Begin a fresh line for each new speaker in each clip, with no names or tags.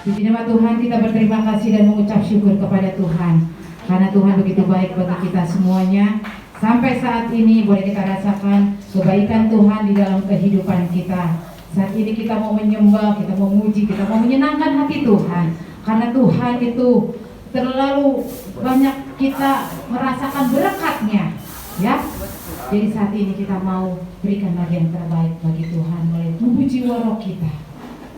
Puji nama Tuhan, kita berterima kasih dan mengucap syukur kepada Tuhan karena Tuhan begitu baik bagi kita semuanya. Sampai saat ini boleh kita rasakan kebaikan Tuhan di dalam kehidupan kita. Saat ini kita mau menyembah, kita mau memuji, kita mau menyenangkan hati Tuhan. Karena Tuhan itu terlalu banyak kita merasakan berkatnya, ya. Jadi saat ini kita mau berikan lagi yang terbaik bagi Tuhan melalui memuji waro kita,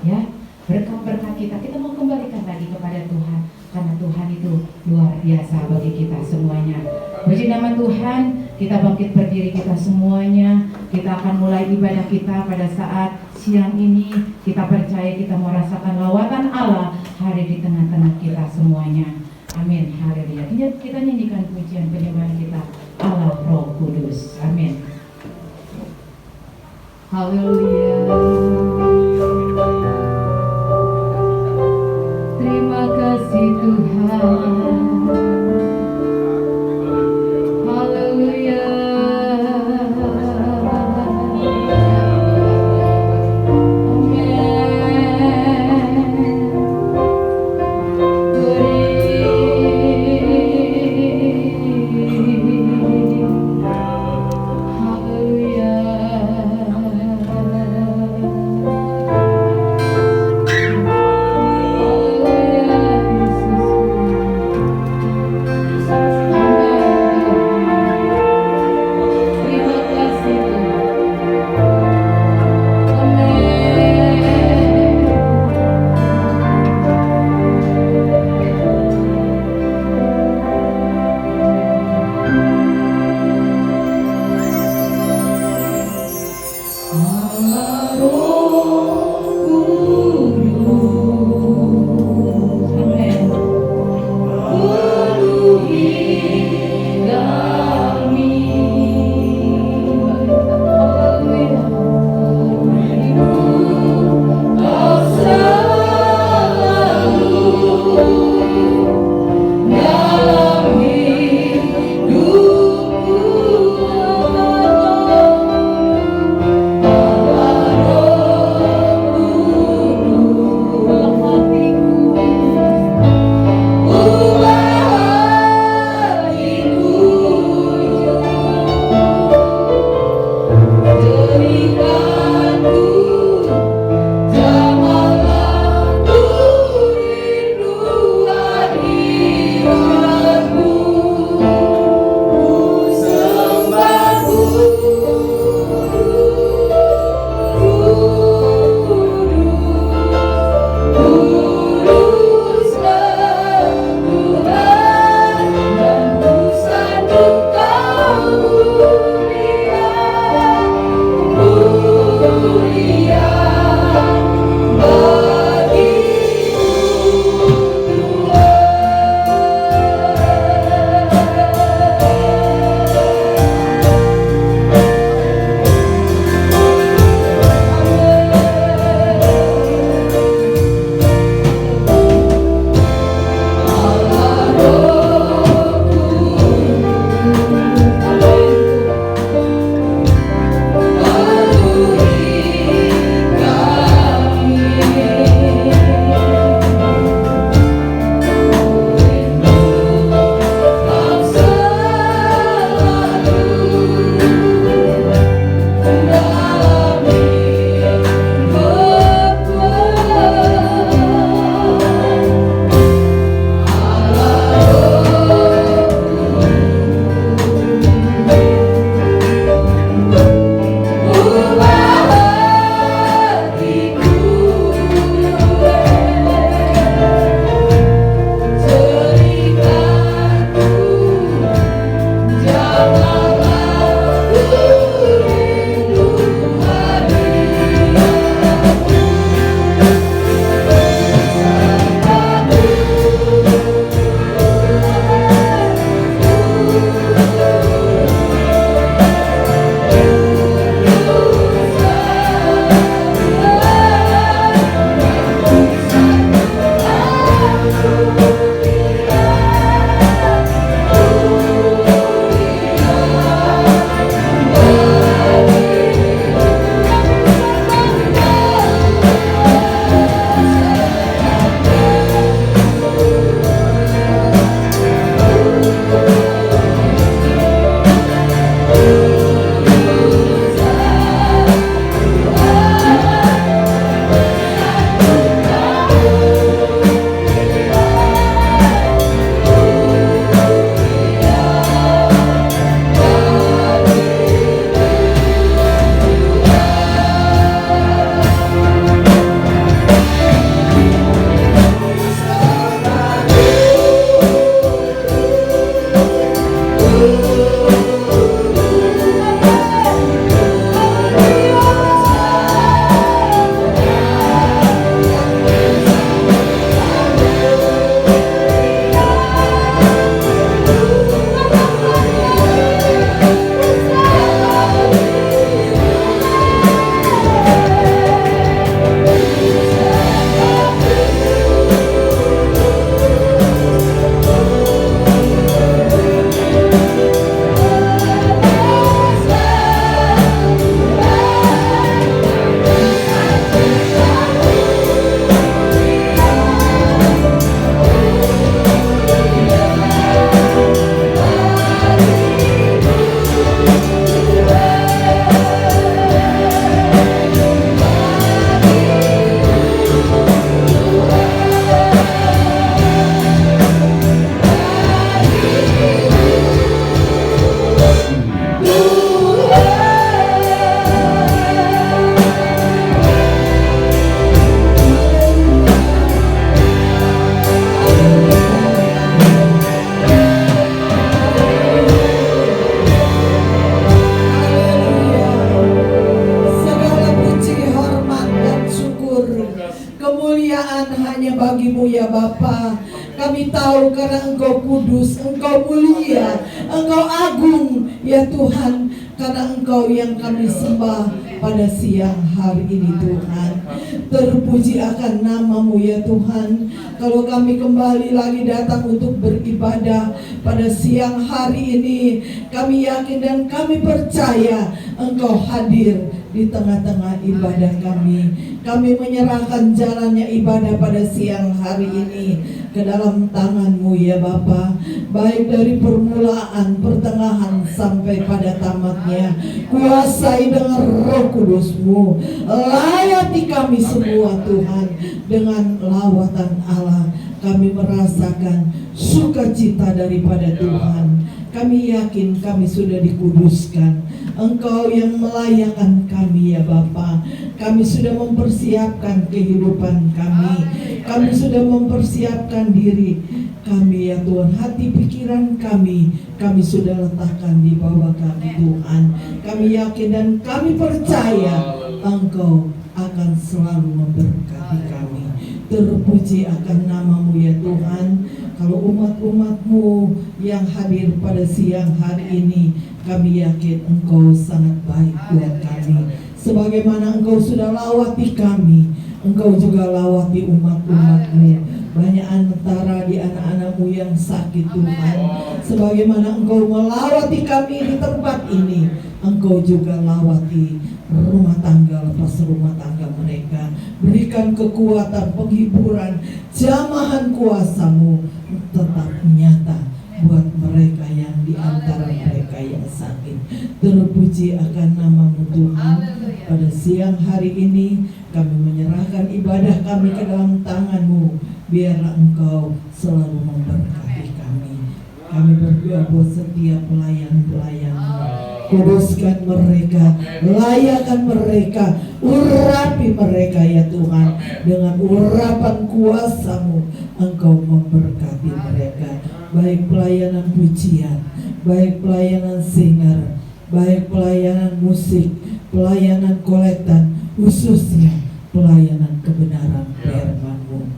ya. Berkat-berkat kita mau kembalikan lagi kepada Tuhan karena Tuhan itu luar biasa bagi kita semuanya. Puji nama Tuhan, kita bangkit berdiri kita semuanya. Kita akan mulai ibadah kita pada saat siang ini. Kita percaya kita mau rasakan lawatan Allah hari di tengah-tengah kita semuanya. Amin, haleluya. Kita nyanyikan pujian penyembahan kita Allah Roh Kudus. Amin. Haleluya. Terima kasih Tuhan. Haleluya.
Tuhan hanya bagimu ya Bapa. Kami tahu karena Engkau kudus, Engkau mulia, Engkau agung ya Tuhan. Karena Engkau yang kami sembah pada siang hari ini Tuhan. Terpuji akan nama-Mu ya Tuhan. Kalau kami kembali lagi datang untuk beribadah pada siang hari ini, kami yakin dan kami percaya Engkau hadir di tengah-tengah ibadah kami. Kami menyerahkan jalannya ibadah pada siang hari ini ke dalam tangan-Mu ya Bapa. Baik dari permulaan, pertengahan sampai pada tamatnya. Kuasai dengan Roh Kudus-Mu. Layati kami semua Tuhan dengan lawatan Allah. Kami merasakan sukacita daripada Tuhan. Kami yakin kami sudah dikuduskan. Engkau yang melayakkan kami ya Bapa. Kami sudah mempersiapkan kehidupan kami. Kami sudah mempersiapkan diri kami ya Tuhan. Hati pikiran kami sudah letakkan di bawah kami Tuhan. Kami yakin dan kami percaya Engkau akan selalu memberkati kami. Terpuji akan nama-Mu ya Tuhan. Kalau umat-umat-Mu yang hadir pada siang hari ini, kami yakin Engkau sangat baik buat kami. Sebagaimana Engkau sudah lawati kami, Engkau juga lawati umat-umat-Mu. Banyak antara di anak-anak-Mu yang sakit Tuhan. Sebagaimana Engkau melawati kami di tempat ini, Engkau juga lawati rumah tangga lepas rumah tangga mereka. Berikan kekuatan, penghiburan, jamahan kuasa-Mu tetap nyata buat mereka yang di antara mereka yang sakit. Terpuji akan nama-Mu Tuhan. Pada siang hari ini kami menyerahkan ibadah kami ke dalam tangan-Mu. Biarlah Engkau selalu memberkati kami. Kami berdoa buat setiap pelayan-pelayan-Mu. Kuduskan mereka, layakkan mereka, urapi mereka ya Tuhan. Dengan urapan kuasa-Mu Engkau memberkati mereka. Baik pelayanan pujian, baik pelayanan singer, baik pelayanan musik, pelayanan kolektan, khususnya pelayanan kebenaran firman-Mu.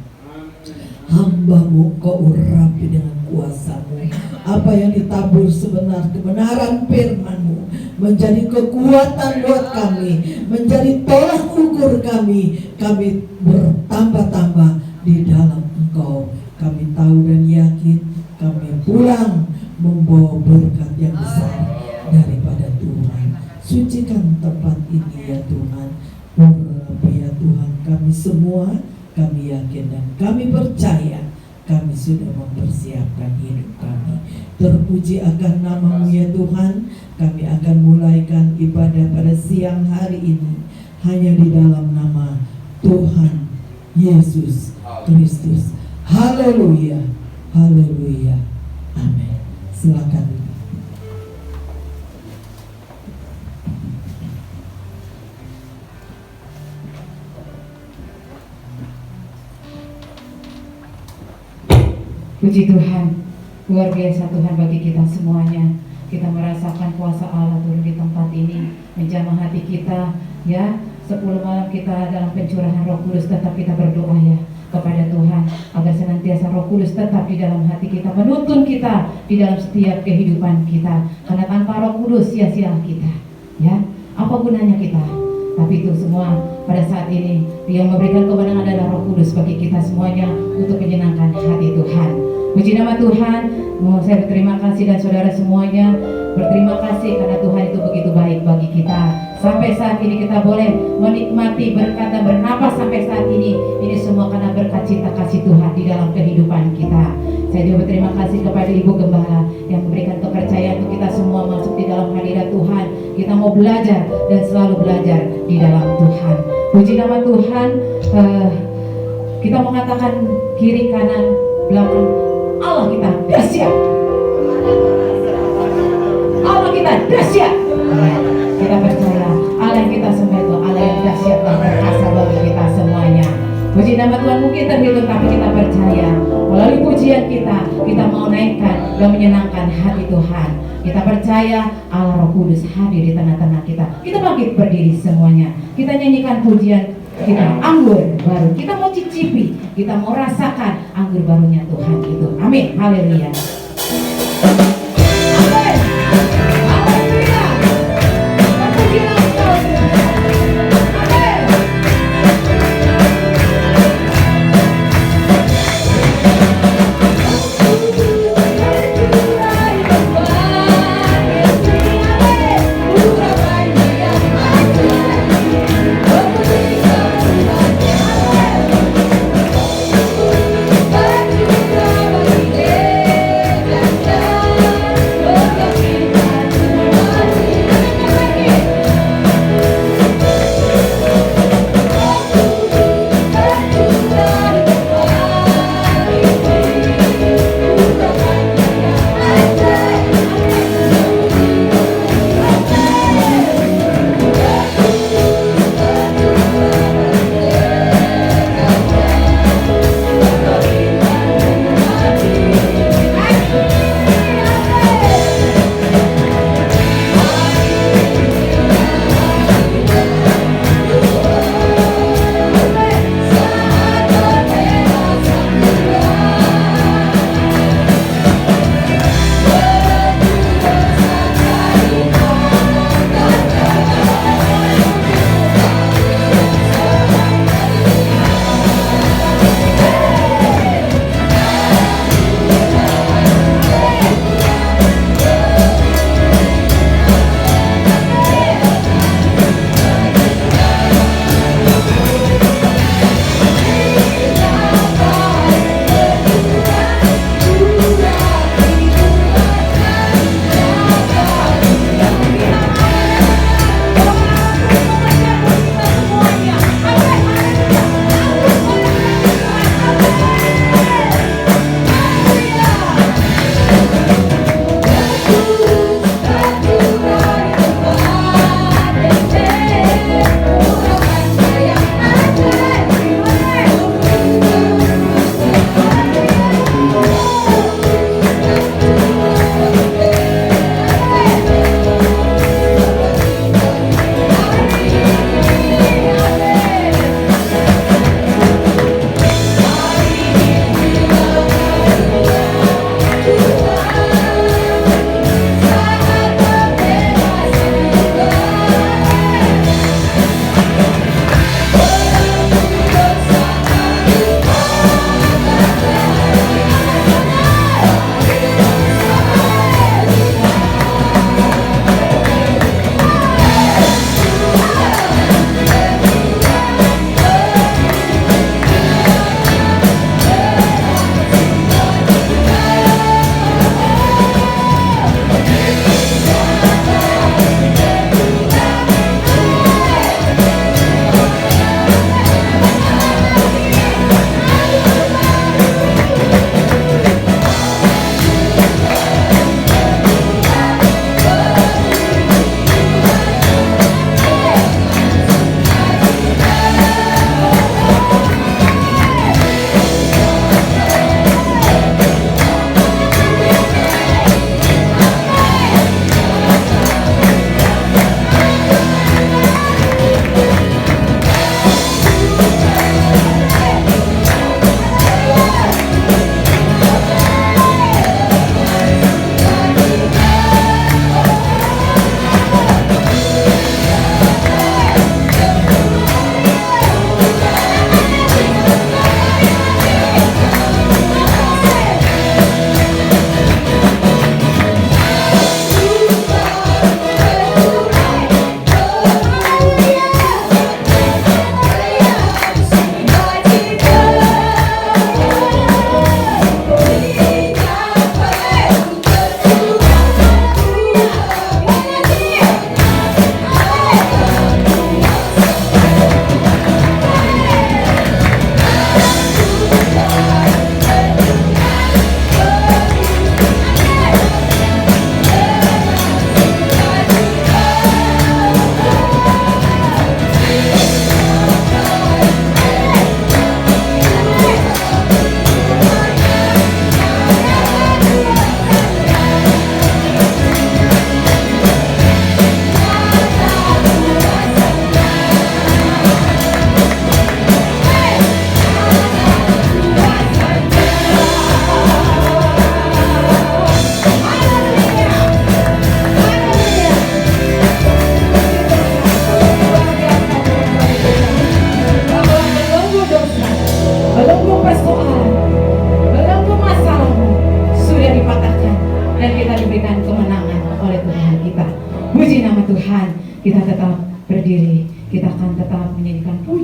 Hamba-Mu Kau urapi dengan kuasa-Mu. Apa yang ditabur sebenar kebenaran firman-Mu menjadi kekuatan buat kami, menjadi tolak ukur kami. Kami bertambah-tambah di dalam Engkau. Kami tahu dan yakin kami pulang membawa berkat yang besar daripada Tuhan. Sucikan tempat ini ya Tuhan. Urapi ya Tuhan kami semua. Kami yakin dan kami percaya kami sudah mempersiapkan hidup kami. Terpuji akan nama-Mu ya Tuhan. Kami akan mulaikan ibadah pada siang hari ini hanya di dalam nama Tuhan Yesus Kristus. Haleluya, haleluya, amin. Silakan.
Puji Tuhan, luar biasa Tuhan bagi kita semuanya. Kita merasakan kuasa Allah turun di tempat ini, menjamah hati kita ya. 10 malam kita dalam pencurahan Roh Kudus, tetap kita berdoa ya kepada Tuhan agar senantiasa Roh Kudus tetap di dalam hati kita, menuntun kita di dalam setiap kehidupan kita. Karena tanpa Roh Kudus sia-sia kita ya. Apa gunanya kita? Tapi itu semua pada saat ini Dia memberikan kemenangan adalah Roh Kudus bagi kita semuanya untuk menyenangkan hati Tuhan. Puji nama Tuhan. Saya berterima kasih dan saudara semuanya berterima kasih karena Tuhan itu begitu baik bagi kita. Sampai saat ini kita boleh menikmati berkat dan bernapas sampai saat ini. Ini semua karena berkat cinta kasih Tuhan di dalam kehidupan kita. Saya juga berterima kasih kepada Ibu Gembala yang memberikan kepercayaan untuk kita semua masuk di dalam hadirat Tuhan. Kita mau belajar dan selalu belajar di dalam Tuhan. Puji nama Tuhan. Kita mengatakan kiri kanan belakang, Allah kita dahsyat. Allah kita dahsyat. Kita percaya Allah yang kita sembah itu Allah yang dahsyat dan perkasa bagi kita semuanya. Puji nama Tuhan, mungkin terhitung tapi kita percaya melalui pujian kita mau naikkan dan menyenangkan hati Tuhan. Kita percaya Allah Roh Kudus hadir di tengah-tengah kita. Kita bangkit berdiri semuanya. Kita nyanyikan pujian kita anggur baru. Kita mau cicipi, kita mau rasakan anggur barunya Tuhan itu. Amin. Haleluya. Amin. Haleluya. Terpujilah Engkau Tuhan. Amin.
Bagi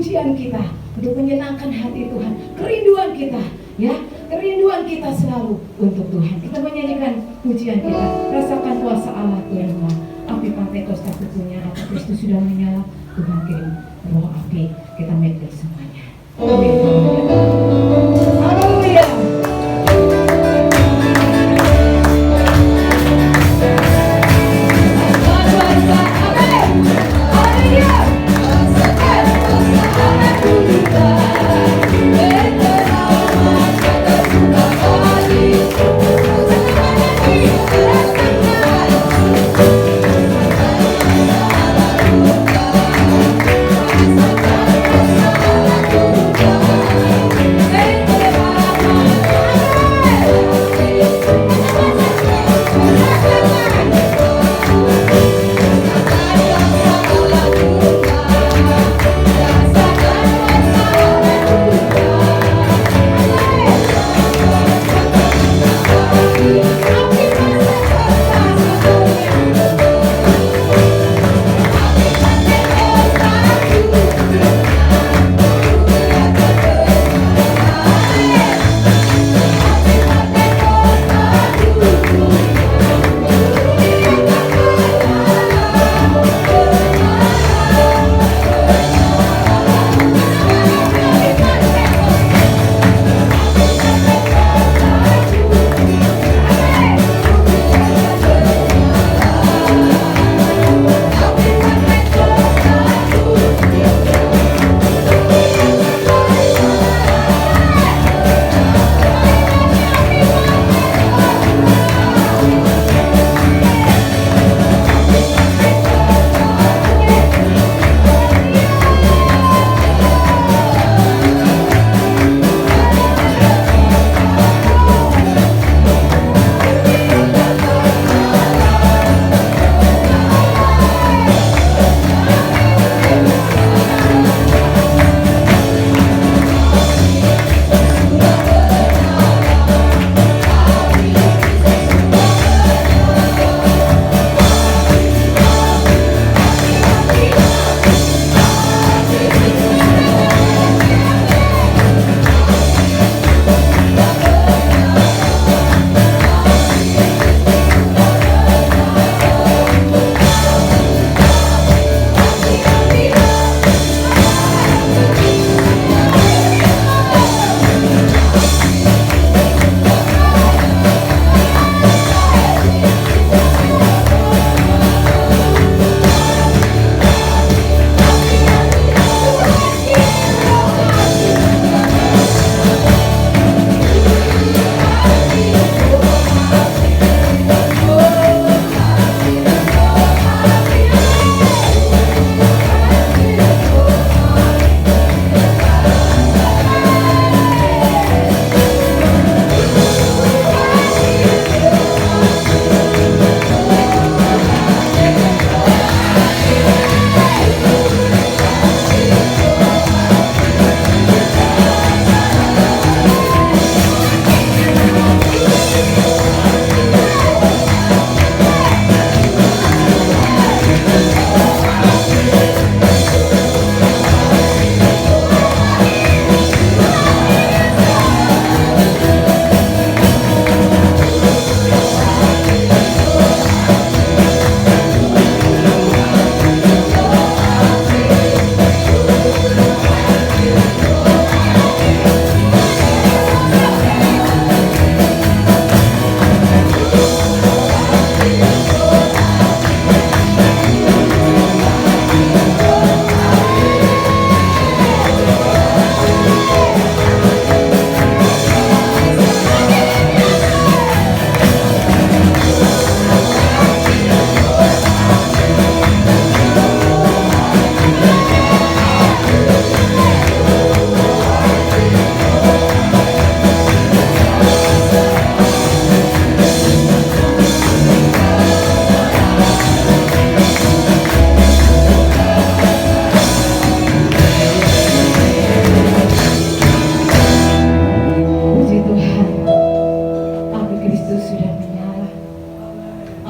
pujian kita, untuk menyenangkan hati Tuhan, kerinduan kita, ya, kerinduan kita selalu untuk Tuhan. Kita menyanyikan pujian kita, rasakan kuasa Allah turunlah. Api Pantekosta tentunya, api Kristus sudah menyala. Tuhan kirim roh api, kita menikmati semuanya. Amin. Haleluya.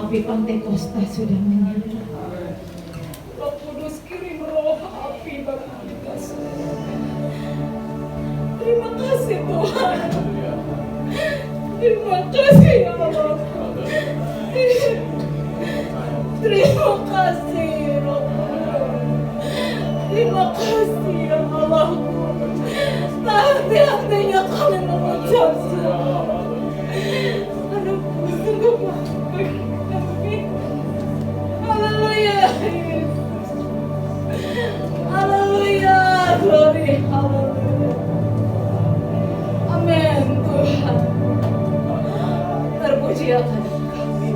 api Pantekosta sudah menyala. Roh Kudus kirim roh api bagi kita semua. Terima kasih ya Allah. Terima kasih Rabbana. Terima kasih ya Allah. Tak henti-hentinya kami mengucap syukur. Anakku sungguh baik kami. Haleluya. Haleluya. Glory. Haleluya. Amin Tuhan. Terpuji akan kami.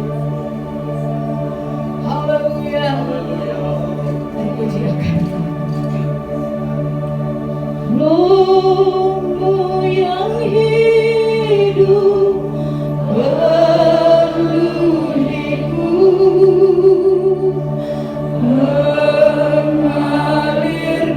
Haleluya. Terpuji akan kami. Romo yang hidup penuhiku, mengalir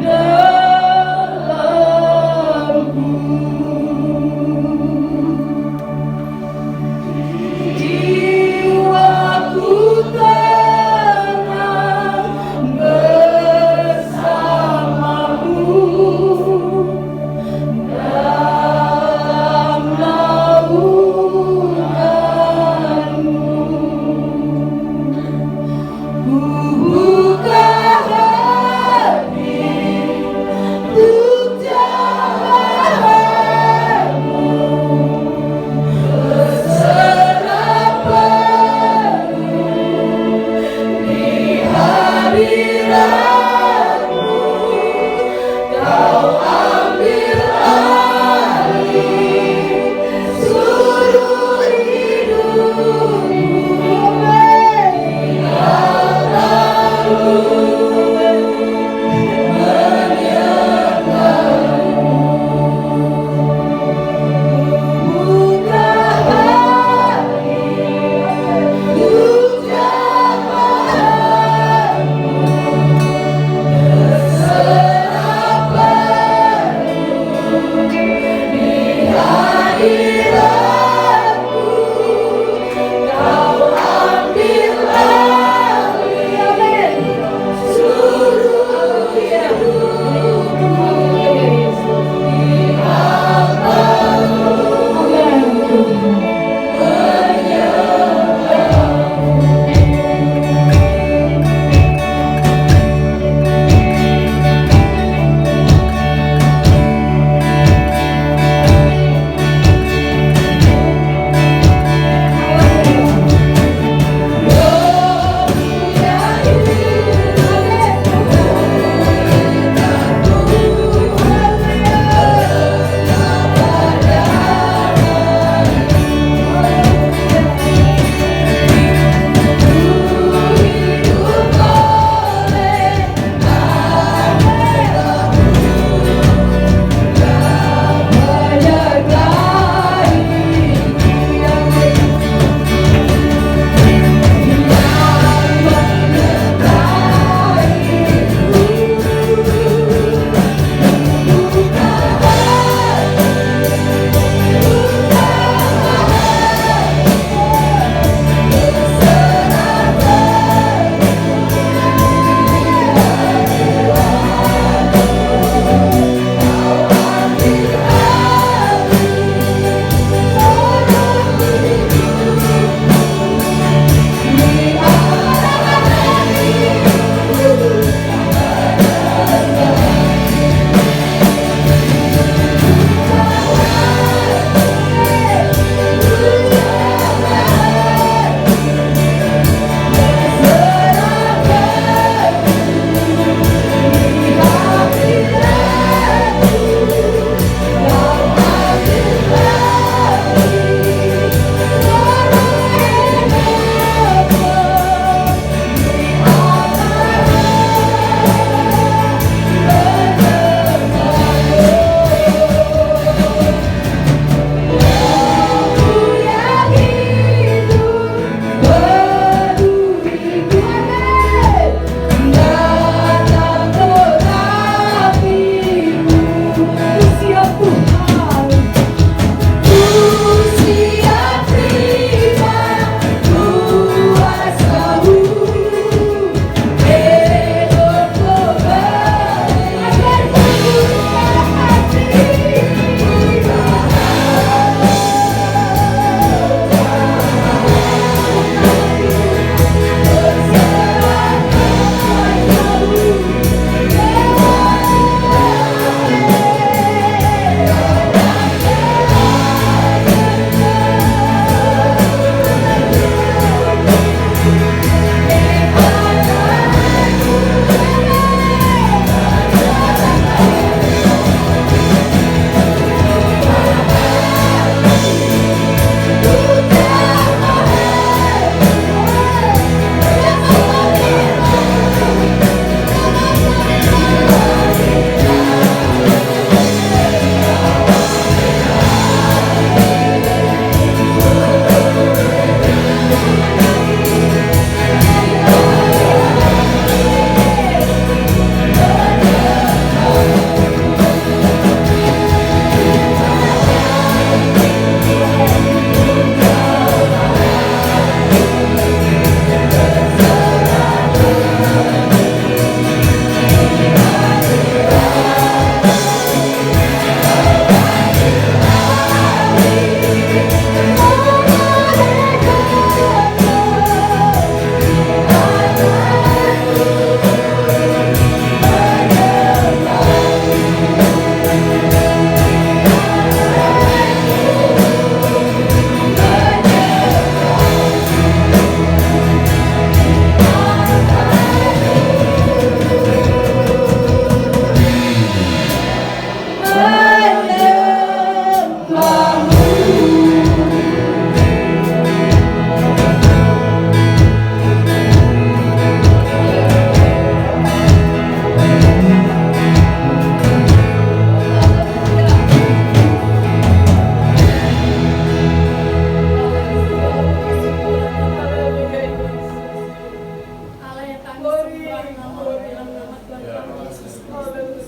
Allah yang kami sembah, nama dalam nama Tuhan kami Yesus Kristus.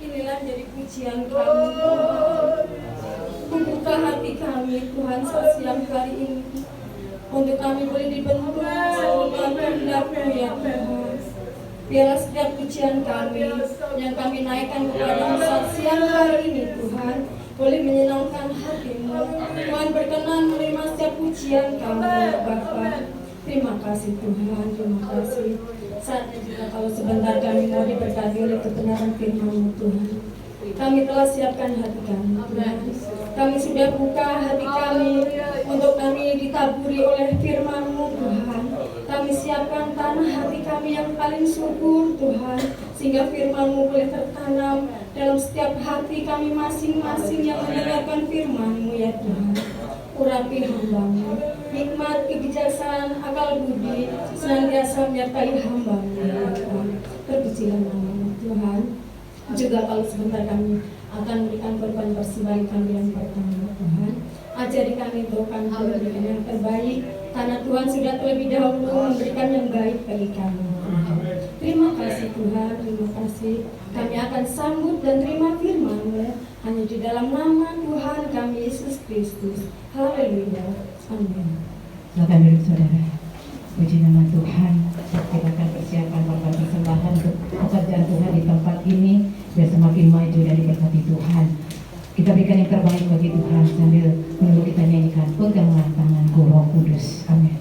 Inilah jadi pujian kami, Tuhan. Membuka hati kami, Tuhan, saat siang hari ini, untuk kami boleh dibentuk dengan kehendak-Mu, ya Tuhan. Biarlah setiap pujian kami yang kami naikkan kepada saat siang hari ini, Tuhan, boleh menyenangkan hati-Mu. Tuhan berkenan menerima setiap pujian kami, ya Bapa. Terima kasih Tuhan, terima kasih. Saatnya juga kalau sebentar kami mau diberkati oleh kebenaran firman-Mu, Tuhan. Kami telah siapkan hati kami, Tuhan. Kami sudah buka hati kami untuk kami ditaburi oleh firman-Mu, Tuhan. Kami siapkan tanah hati kami yang paling subur, Tuhan, sehingga firman-Mu boleh tertanam dalam setiap hati kami masing-masing yang mendengarkan firman-Mu, ya Tuhan. Urapi hamba-Mu, hikmat, kebijaksanaan, akal budi senantiasa menyertai hamba-Mu, ya Tuhan. Terpujilah nama-Mu, Tuhan. Juga kalau sebentar kami akan memberikan korban persembahan kami yang pertama, Tuhan. Ajari kami untuk kami memberikan yang terbaik, karena Tuhan sudah terlebih dahulu memberikan yang baik bagi kami. Terima kasih Tuhan, terima kasih. Kami akan sambut dan terima firman-Mu hanya di dalam nama Tuhan kami Yesus Kristus. Haleluya. Amin.
Silakan duduk saudara. Puji nama Tuhan. Kita akan persiapkan korban persembahan untuk pekerjaan Tuhan di tempat ini biar semakin maju dan diberkati Tuhan. Kita berikan yang terbaik bagi Tuhan sambil menunggu kita nyanyikan Peganglah Tanganku Roh Kudus. Amin.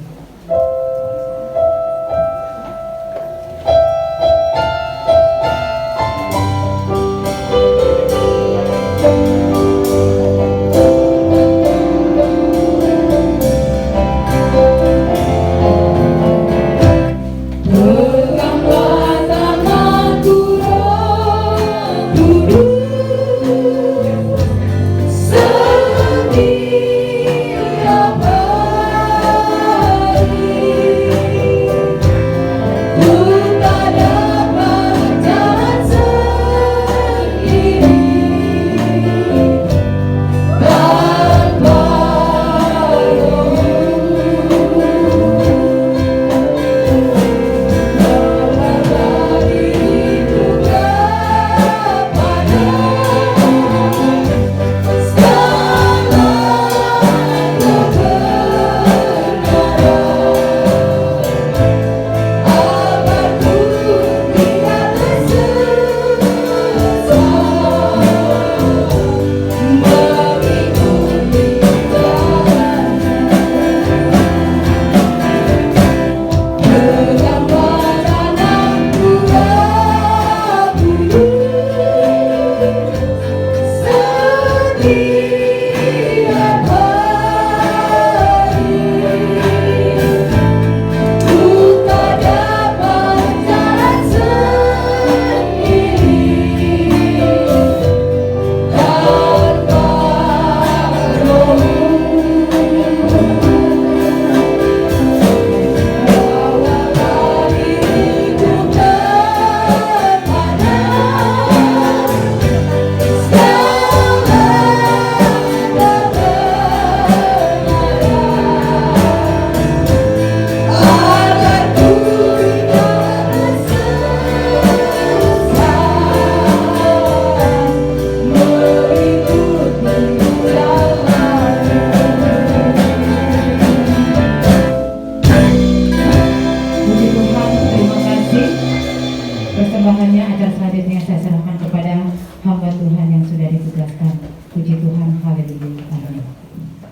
Persembahannya akan selanjutnya saya serahkan kepada hamba Tuhan yang sudah ditugaskan. Puji Tuhan, haleluya. Amin.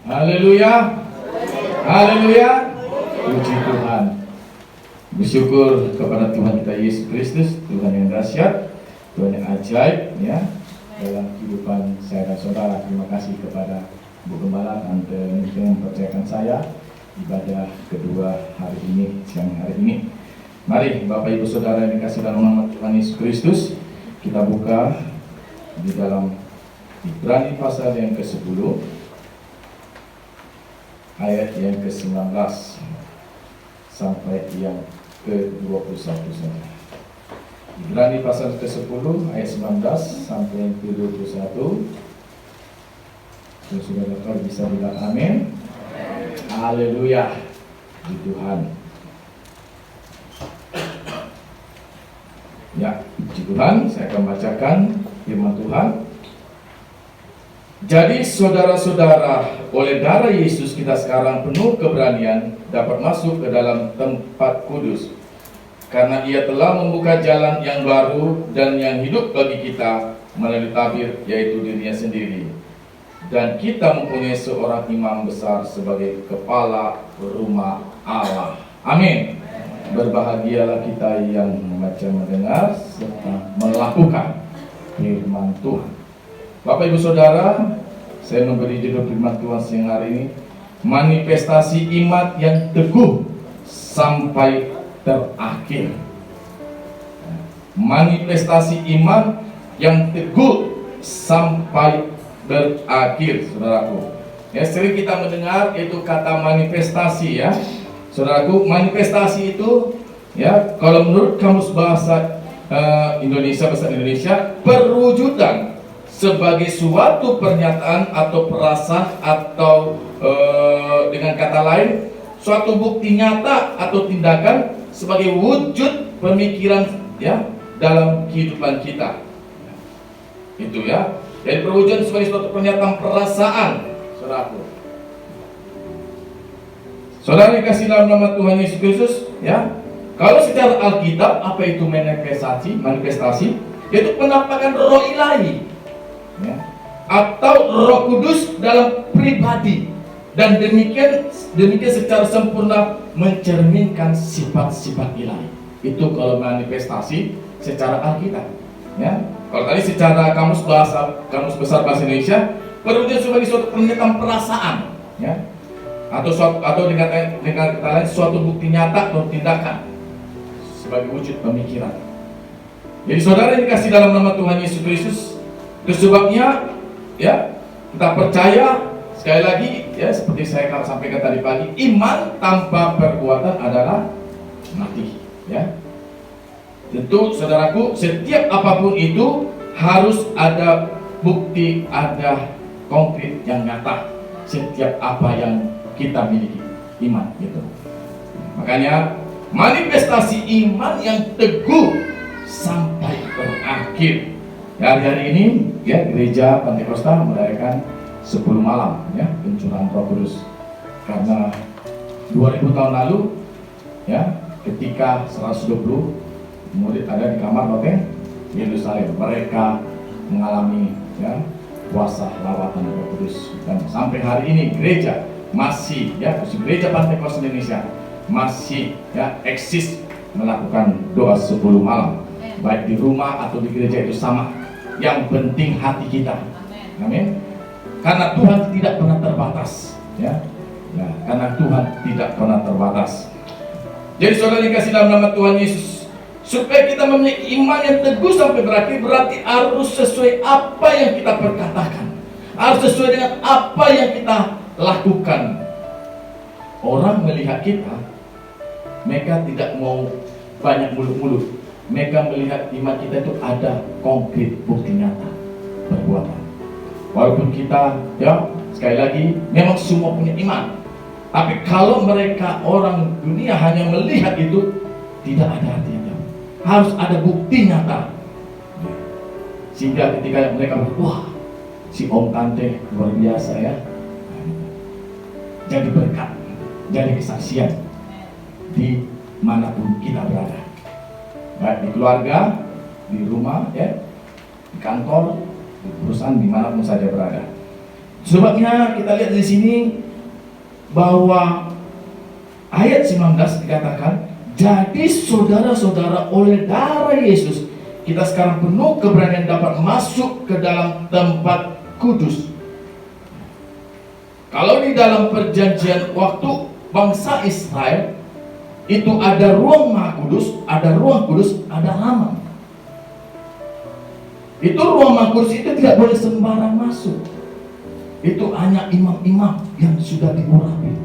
Haleluya. Haleluya. Puji Tuhan. Bersyukur kepada Tuhan kita Yesus Kristus, Tuhan yang dahsyat, Tuhan yang ajaib ya dalam kehidupan saya dan saudara. Terima kasih kepada Bu Gembala dan mempercayakan saya ibadah kedua hari ini, siang hari ini. Mari Bapak Ibu Saudara yang dikasih dalam nama Tuhan Yesus Kristus, kita buka di dalam Ibrani pasal yang ke-10 ayat yang ke-19 sampai yang ke-21 saja. Ibrani pasal ke-10 ayat 19 sampai yang ke-21. Kalau sudah dapat bisa bilang amin. Haleluya. Puji Tuhan. Ya, puji Tuhan, saya akan bacakan firman Tuhan. Jadi saudara-saudara, oleh darah Yesus kita sekarang penuh keberanian dapat masuk ke dalam tempat kudus, karena Ia telah membuka jalan yang baru dan yang hidup bagi kita melalui tabir, yaitu dirinya sendiri. Dan kita mempunyai seorang imam besar sebagai kepala rumah Allah. Amin. Berbahagialah kita yang membaca, mendengar, serta melakukan firman Tuhan. Bapak Ibu Saudara, saya memberi judul firman Tuhan siang hari ini, manifestasi iman yang teguh sampai terakhir. Manifestasi iman yang teguh sampai berakhir, saudaraku. Ya, sering kita mendengar itu kata manifestasi, ya, saudaraku. Manifestasi itu, ya, kalau menurut kamus bahasa Indonesia, bahasa Indonesia, perwujudan sebagai suatu pernyataan atau perasaan atau dengan kata lain, suatu bukti nyata atau tindakan sebagai wujud pemikiran, ya, dalam kehidupan kita. Itu, ya. Jadi perwujudan sebagai suatu pernyataan perasaan, saudaraku. Saudara dikasih dalam nama Tuhan Yesus Kristus, ya. Kalau secara Alkitab, apa itu manifestasi? Manifestasi yaitu penampakan roh ilahi, ya, atau Roh Kudus dalam pribadi, dan demikian secara sempurna mencerminkan sifat-sifat ilahi. Itu kalau manifestasi secara Alkitab, ya. Kalau tadi secara kamus besar bahasa Indonesia, perwujudan sebagai suatu pernyataan perasaan, ya, atau dengan kata lain suatu bukti nyata atau tindakan sebagai wujud pemikiran. Jadi saudara yang dikasih dalam nama Tuhan Yesus Kristus, itu sebabnya, ya, kita percaya sekali lagi, ya, seperti saya akan sampaikan tadi pagi, iman tanpa perbuatan adalah mati, ya. Tentu saudaraku, setiap apapun itu harus ada bukti, ada konkret yang nyata setiap apa yang kita miliki, iman gitu. Makanya manifestasi iman yang teguh sampai berakhir. Ya, hari ini, ya, gereja Pantekosta merayakan 10 malam, ya, pencurahan Roh Kudus. Karena 2000 tahun lalu, ya, ketika 120 murid ada di kamar hotel Yerusalem, mereka mengalami, ya, kuasa lawatan Roh Kudus. Dan sampai hari ini gereja masih, ya, gereja Pantekosta Indonesia masih, ya, eksis melakukan doa 10 malam, baik di rumah atau di gereja itu sama. Yang penting hati kita. Amin. Karena Tuhan tidak pernah terbatas, ya. Ya, karena Tuhan tidak pernah terbatas. Jadi saudara dikasih dalam nama Tuhan Yesus, supaya kita memiliki iman yang teguh sampai berakhir, berarti harus sesuai apa yang kita perkatakan, harus sesuai dengan apa yang kita lakukan. Orang melihat kita, mereka tidak mau banyak mulut-mulut. Mereka melihat iman kita itu ada konkret bukti nyata perbuatan. Walaupun kita, ya, sekali lagi, memang semua punya iman, tapi kalau mereka orang dunia hanya melihat itu, tidak ada artinya. Harus ada bukti nyata, sehingga ketika mereka, wah, si Om Tante luar biasa, ya, jadi berkat, jadi kesaksian di manapun kita berada, baik di keluarga, di rumah, ya, di kantor, di perusahaan, dimanapun saja berada. Sebabnya kita lihat di sini bahwa ayat 19 dikatakan, jadi saudara-saudara, oleh darah Yesus kita sekarang penuh keberanian dapat masuk ke dalam tempat kudus. Kalau di dalam perjanjian waktu bangsa Israel itu ada ruang maha kudus, ada ruang kudus, ada Haman. Itu ruang Maha Kudus itu tidak boleh sembarang masuk. Itu hanya imam-imam yang sudah diurapi.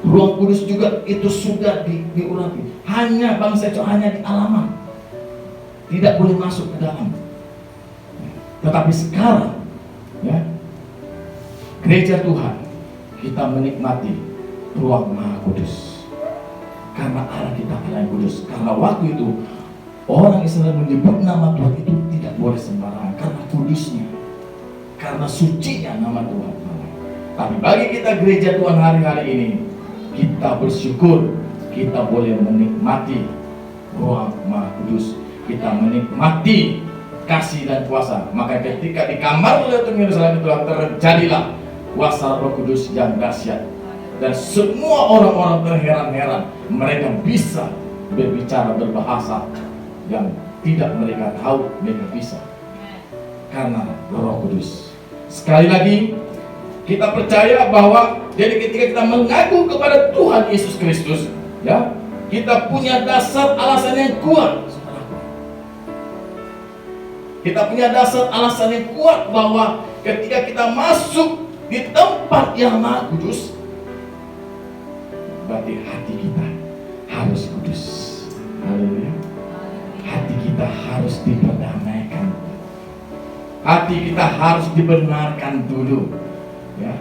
Ruang kudus juga itu sudah diurapi. Hanya bangsa itu hanya di halaman, tidak boleh masuk ke dalam. Tetapi sekarang, ya, gereja Tuhan, kita menikmati ruang Maha Kudus. Karena Allah kita Allah yang kudus. Karena waktu itu orang Israel menyebut nama Tuhan itu tidak boleh sembarangan karena kudusnya, karena sucinya nama Tuhan. Tapi bagi kita gereja Tuhan hari-hari ini, kita bersyukur kita boleh menikmati ruang Maha Kudus. Kita menikmati kasih dan kuasa. Maka ketika di kamar Tuhan Yerusalem itulah terjadilah kuasa Roh Kudus yang dahsyat. Dan semua orang-orang terheran-heran, mereka bisa berbicara berbahasa yang tidak mereka tahu mereka bisa, karena Roh Kudus. Sekali lagi, kita percaya bahwa jadi ketika kita mengaku kepada Tuhan Yesus Kristus, ya, kita punya dasar alasan yang kuat. Kita punya dasar alasan yang kuat bahwa ketika kita masuk di tempat yang Maha Kudus, berarti hati kita harus kudus. Haleluya. Hati kita harus diperdamaikan. Hati kita harus dibenarkan dulu, ya.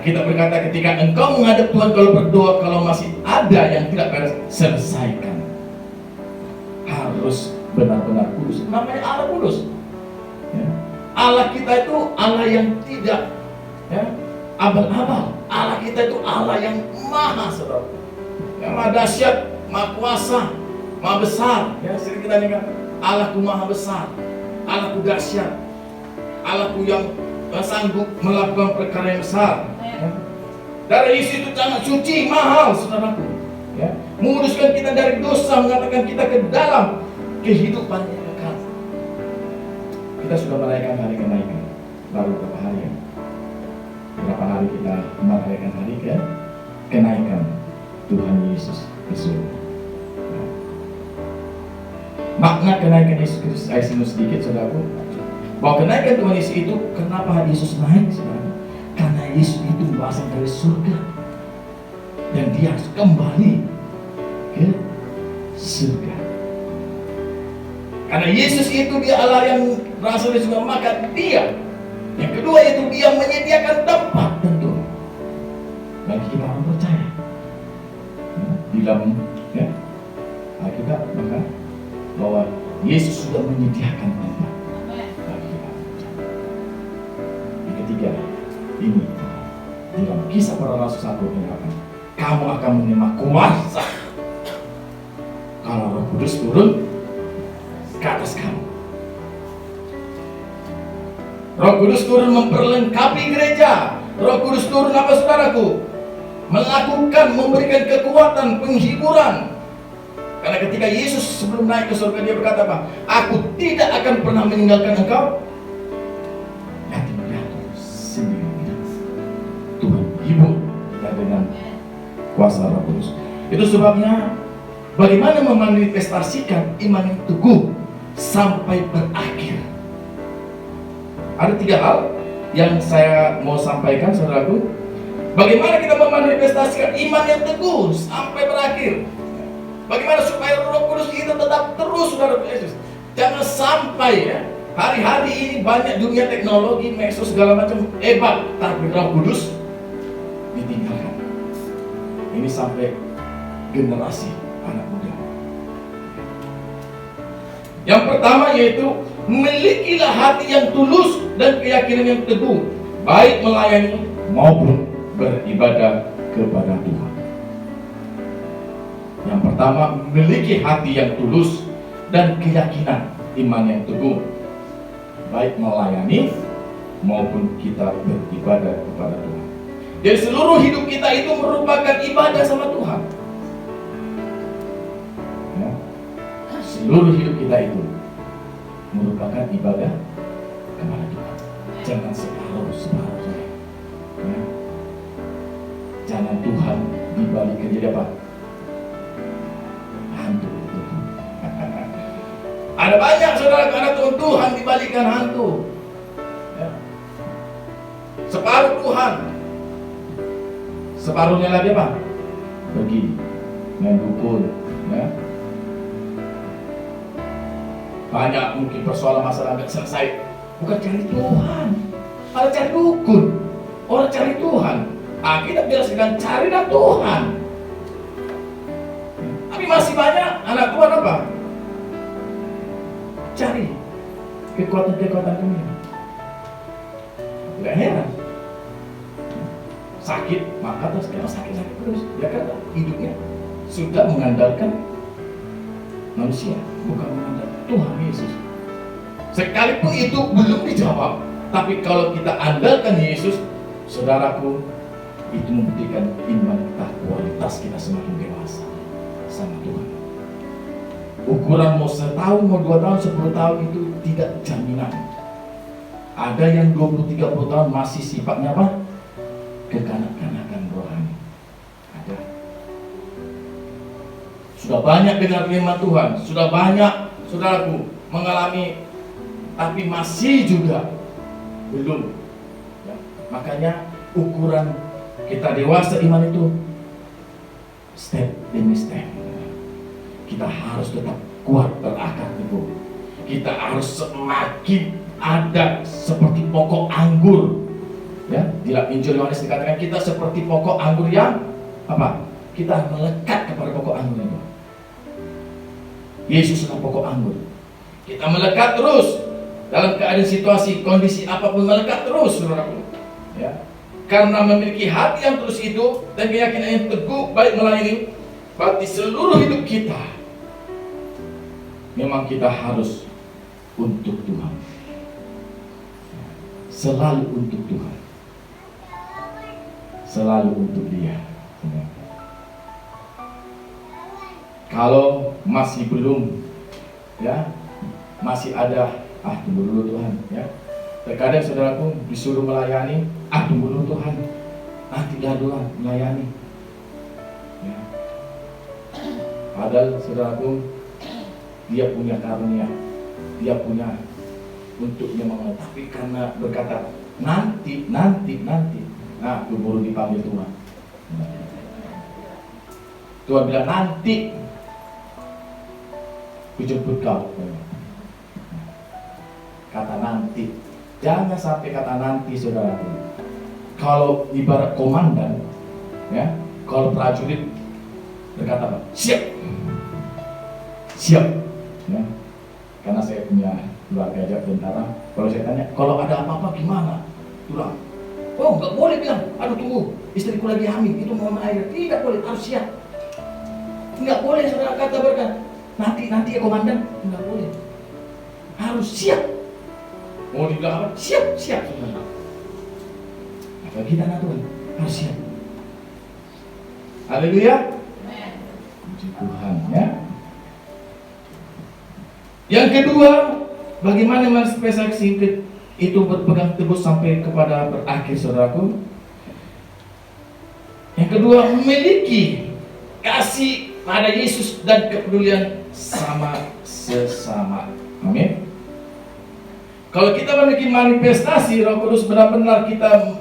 Kita berkata ketika engkau menghadap Tuhan, kalau berdoa, kalau masih ada yang tidak beres, selesaikan. Harus benar-benar kudus. Namanya Allah kudus, ya. Allah kita itu Allah yang tidak, ya, abal-abal. Allah kita itu Allah yang maha, saudara, yang maha dahsyat, maha kuasa, maha besar. Ya, sering kita dengar, Allahku maha besar, Allahku dahsyat, Allahku yang sanggup melakukan perkara yang besar. Ya. Dari isi itu sangat suci, mahal, saudaraku. Ya. Menguruskan kita dari dosa, mengatakan kita ke dalam kehidupan yang kekal. Kita sudah merayakan hari kenaikan baru beberapa hari, ya. Berapa hari kita merayakan hari kenaikan Tuhan Yesus Kristus. Makna kenaikan Yesus Kristus, saya singgung sedikit, saudaraku, bahwa kenaikan Tuhan Yesus itu, kenapa Yesus naik, saudara? Karena Yesus itu berasal dari surga dan dia harus kembali ke surga. Karena Yesus itu dia Allah yang berasal dari surga, maka dia, yang kedua itu dia menyediakan tempat tentu bagi kita orang percaya. Di dalam, ya, Alkitab maka bahwa Yesus sudah menyediakan tempat bagi kita orang percaya. Yang ketiga, ini di dalam Kisah Para Rasul 1 mengatakan, kamu akan menerima kuasa kalau Roh Kudus turun ke atas kamu. Roh Kudus turun memperlengkapi gereja. Roh Kudus turun apa, saudaraku? Melakukan, memberikan kekuatan, penghiburan. Karena ketika Yesus sebelum naik ke surga, dia berkata apa? Aku tidak akan pernah meninggalkan engkau yatim piatu sendiri. Tuhan hibur kita dengan kuasa Roh Kudus. Itu sebabnya bagaimana memanifestasikan iman yang teguh sampai berakhir. Ada 3 hal yang saya mau sampaikan, saudaraku. Bagaimana kita memanifestasikan iman yang teguh sampai berakhir? Bagaimana supaya Roh Kudus itu tetap terus, saudara Yesus? Jangan sampai, ya, hari-hari ini banyak dunia teknologi, medsos segala macam hebat, tapi Roh Kudus ditinggalkan. Ini sampai generasi anak muda. Yang pertama yaitu milikilah hati yang tulus dan keyakinan yang teguh, baik melayani maupun beribadah kepada Tuhan. Yang pertama, memiliki hati yang tulus dan keyakinan iman yang teguh, baik melayani maupun kita beribadah kepada Tuhan. Jadi seluruh hidup kita itu merupakan ibadah sama Tuhan, ya. Seluruh hidup kita itu merupakan ibadah kepada Tuhan. Jangan separuh-separuh, ya. Jangan Tuhan dibalik kerja apa? Hantu. Ada banyak saudara anak Tuhan dibalikan hantu. Ya. Separuh Tuhan, separuhnya lagi apa? Pergi main dukun. Ya. Banyak mungkin persoalan masalah nggak selesai, bukan cari Tuhan, malah cari dukun. Orang cari Tuhan, kita bilang carilah Tuhan. Tapi masih banyak anak Tuhan apa? Cari kekuatan-kekuatan dunia. Tidak heran. Sakit, maka terus sekarang sakit-sakit terus. Ya kan hidupnya sudah mengandalkan manusia, bukan mengandalkan Tuhan Yesus. Sekalipun itu belum dijawab, tapi kalau kita andalkan Yesus, saudaraku, itu membuktikan iman kita, kualitas kita semakin dewasa sama Tuhan. Ukuran mau 1 tahun, mau 2 tahun, 10 tahun itu tidak jaminan. Ada yang 20-30 tahun masih sifatnya apa? Kekanak-kanakan rohani. Ada. Sudah banyak dengar firman Tuhan, sudah banyak saudaraku mengalami, tapi masih juga belum. Ya. Makanya ukuran kita dewasa iman itu step demi step. Kita harus tetap kuat berakar teguh. Kita harus semakin ada seperti pokok anggur. Ya, di dalam Injil Yohanes dikatakan kita seperti pokok anggur yang apa? Kita melekat kepada pokok anggur itu. Yesus adalah pokok anggur. Kita melekat terus dalam keadaan situasi, kondisi apapun, melekat terus, saudaraku. Ya. Karena memiliki hati yang terus itu dan keyakinan yang teguh baik melayani, berarti seluruh hidup kita memang kita harus untuk Tuhan. Selalu untuk Tuhan. Selalu untuk Dia. Kalau masih belum, ya, masih ada, tunggu dulu Tuhan, ya. Terkadang saudaraku disuruh melayani, tunggu dulu Tuhan, nanti dia Tuhan melayani. Ya. Padahal saudaraku, dia punya karunia, dia punya untuknya mengenai, tapi karena berkata nanti, keburu dipanggil Tuhan. Tuhan bilang nanti kujemput kau. Kata nanti, jangan sampai kata nanti, saudara. Kalau ibarat komandan, ya, kalau prajurit berkata apa? Siap, ya. Karena saya punya keluarga aja tentara. Kalau saya tanya, kalau ada apa-apa gimana? Tulang. Oh, nggak boleh bilang, aduh tunggu, istriku lagi hamil, itu mau air. Tidak boleh, harus siap. Nggak boleh saudara kata berkata, nanti ya komandan, nggak boleh. Harus siap. Mau dibilang apa? Siap, saudara. Maka kita anak Tuhan harus siap. Haleluya. Puji Tuhan, ya. Yang kedua, bagaimana manifestasi itu berpegang teguh sampai kepada berakhir, saudaraku. Yang kedua, memiliki kasih pada Yesus dan kepedulian sama sesama. Amin. Kalau kita memiliki manifestasi Roh Kudus, benar-benar kita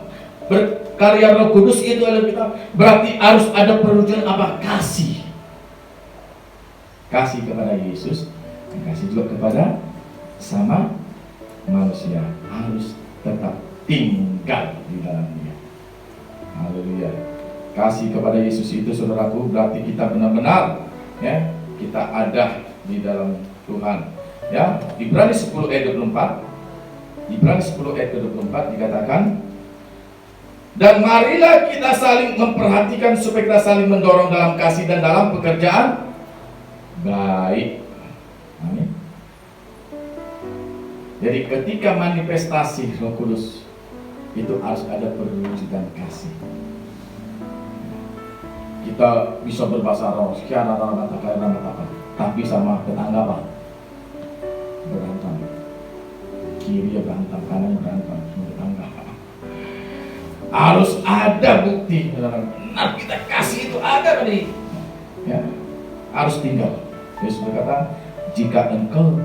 berkarya Roh Kudus itu adalah kita, berarti harus ada perwujudan apa? Kasih. Kasih kepada Yesus, dan kasih juga kepada sama manusia, harus tetap tinggal di dalam Dia. Haleluya. Kasih kepada Yesus itu, saudaraku, berarti kita benar-benar, ya, kita ada di dalam Tuhan. Ya, Ibrani 10 ayat 24. Ibrani 10 ayat 24 dikatakan, dan marilah kita saling memperhatikan supaya kita saling mendorong dalam kasih dan dalam pekerjaan baik. Amin. Jadi ketika manifestasi Roh Kudus itu harus ada perwujudan kasih. Kita bisa berbahasa roh, tapi sama tetangga apa? Berantem. Kiri ya berantem, kanan berantem, tetangga. Harus ada bukti. Benar kita kasih itu ada tadi. Ya, harus tinggal. Yesus berkata, jika engkau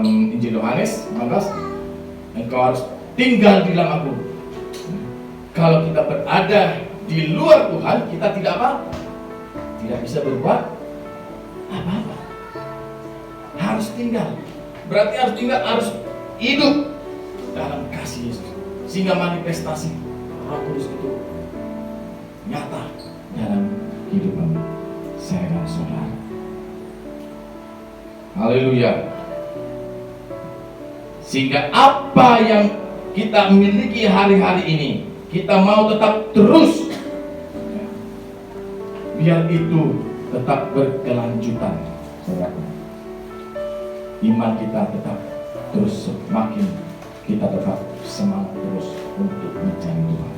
dalam Injil Yohanes 15, engkau harus tinggal di dalam aku. Kalau kita berada di luar Tuhan, kita tidak apa? Tidak bisa berbuat apa-apa. Harus tinggal. Berarti harus tinggal, harus hidup dalam kasih Yesus. Sehingga manifestasi Roh Kudus itu nyata dalam kehidupan saya dan saudara. Haleluya. Sehingga apa yang kita miliki hari-hari ini, kita mau tetap terus, biar itu tetap berkelanjutan, saudara. Iman kita tetap terus semakin, kita tetap semangat terus untuk mencari Tuhan.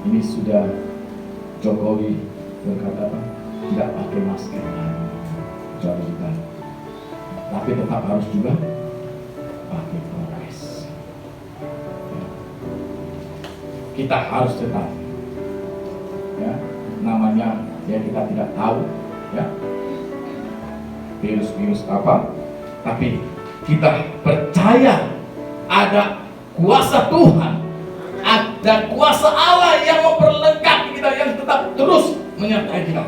Ini sudah Jokowi berkata apa? Tidak pakai masker, jauh kita. Tapi tetap harus juga pakai prokes. Kita harus tetap, ya, namanya ya kita tidak tahu, ya, virus apa, tapi kita percaya ada kuasa Tuhan, ada kuasa Allah yang memperlengkapi kita, yang tetap terus menyertai kita,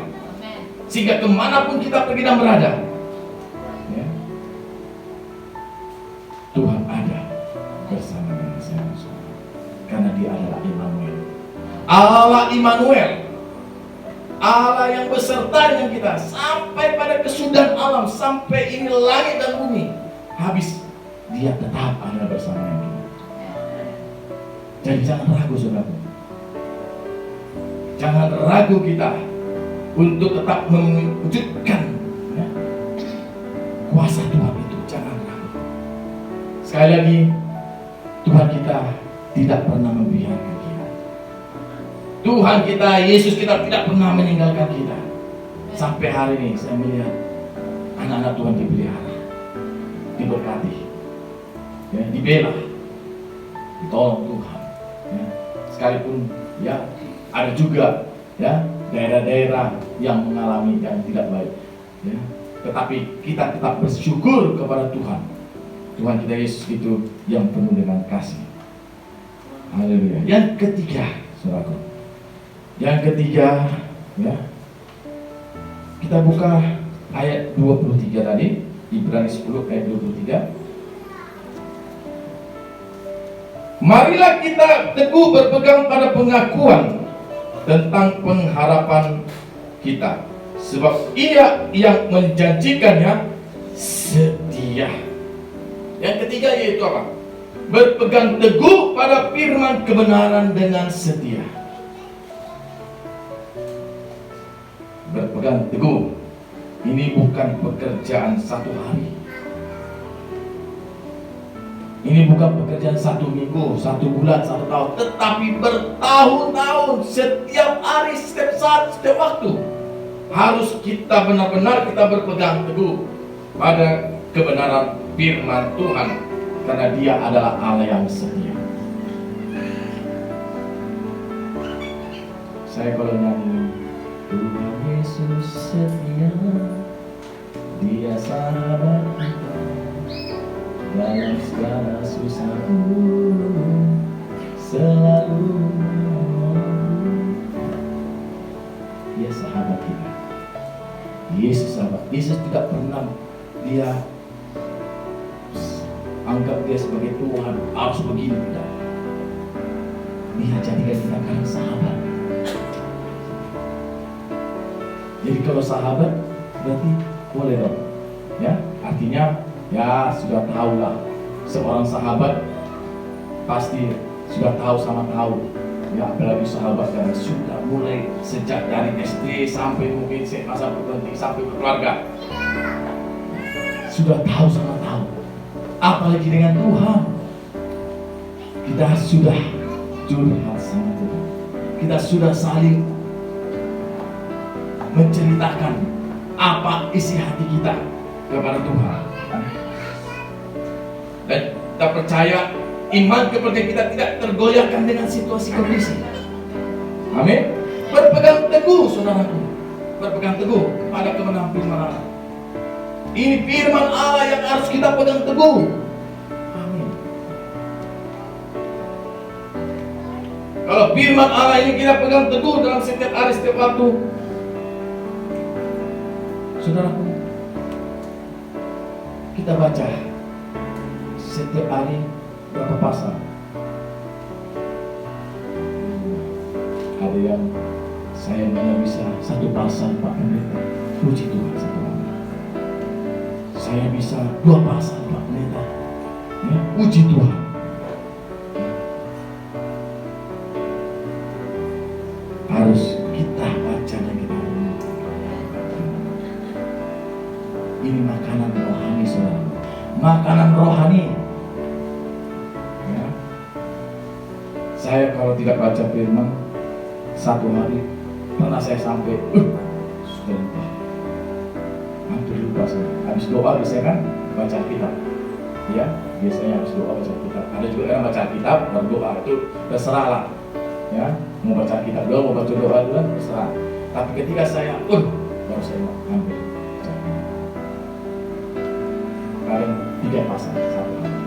sehingga kemanapun kita pergi dan berada, ya, Tuhan ada bersama dengan saya, karena Dia adalah Immanuel, Allah Immanuel, Allah yang beserta dengan kita sampai pada kesudahan alam, sampai ini langit dan bumi habis, Dia tetap ada bersama dengan kita. Jadi jangan ragu, saudara. Jangan ragu kita untuk tetap mewujudkan, ya, kuasa Tuhan itu. Jangan ragu. Sekali lagi, Tuhan kita tidak pernah membiarkan kita. Tuhan kita, Yesus kita tidak pernah meninggalkan kita. Sampai hari ini saya melihat anak-anak Tuhan dipelihara, diberkati, ya, dibela, ditolong Tuhan, ya. Sekalipun ya ada juga, ya, daerah-daerah yang mengalami yang tidak baik, ya, tetapi kita tetap bersyukur kepada Tuhan. Tuhan kita Yesus itu yang penuh dengan kasih. Haleluya. Yang ketiga, saudaraku, yang ketiga, ya, kita buka ayat 23 tadi, Ibrani 10 ayat 23. Marilah kita teguh berpegang pada pengakuan tentang pengharapan kita, sebab Ia yang menjanjikannya setia. Yang ketiga yaitu apa? Berpegang teguh pada firman kebenaran dengan setia. Berpegang teguh ini bukan pekerjaan satu hari. Ini bukan pekerjaan satu minggu, satu bulan, satu tahun, tetapi bertahun-tahun, setiap hari, setiap saat, setiap waktu harus kita benar-benar kita berpegang teguh pada kebenaran firman Tuhan, karena Dia adalah Allah yang setia. Saya kalau nyanyi Tuhan Yesus setia, Dia sahabat kita dalam segala susahku, selalu Dia sahabat kita. Yesus sahabat. Yesus tidak pernah Dia anggap Dia sebagai Tuhan, harus begini, tidak. Dia jadikan kita karena sahabat. Jadi kalau sahabat berarti boleh dong, ya, artinya ya sudah tahu lah, seorang sahabat pasti sudah tahu sama tahu, ya, apalagi sahabat yang sudah mulai sejak dari SD sampai mungkin masa berhenti sampai berkeluarga, sudah tahu sama tahu. Apalagi dengan Tuhan, kita sudah curhat sama Tuhan, kita sudah saling menceritakan apa isi hati kita kepada Tuhan, dan kita percaya iman kepercayaan kita tidak tergoyahkan dengan situasi kondisi. Amin. Berpegang teguh, saudaraku, berpegang teguh pada kebenaran firman Allah. Ini firman Allah yang harus kita pegang teguh. Amin. Kalau firman Allah ini kita pegang teguh dalam setiap hari, setiap waktu, saudaraku, kita baca setiap hari berapa pasal? Ada yang saya hanya bisa satu pasal, Pak Pendeta. Puji Tuhan, satu hari. Saya bisa 2 pasal, Pak Pendeta. Ya, puji Tuhan. Harus kita baca dan kita renungkan. Ini makanan rohani, saudara. Makanan rohani. Ya. Saya kalau tidak baca firman, satu hari pernah saya sampai sudah lupa, hampir lupa saya. Habis doa biasanya kan baca kitab, ya biasanya habis doa baca kitab. Ada juga yang baca kitab baru doa, itu terserah lah, ya mau baca kitab dulu mau baca doa dulu terserah. Tapi ketika saya baru saya ambil kadang 3 pasal satu hari,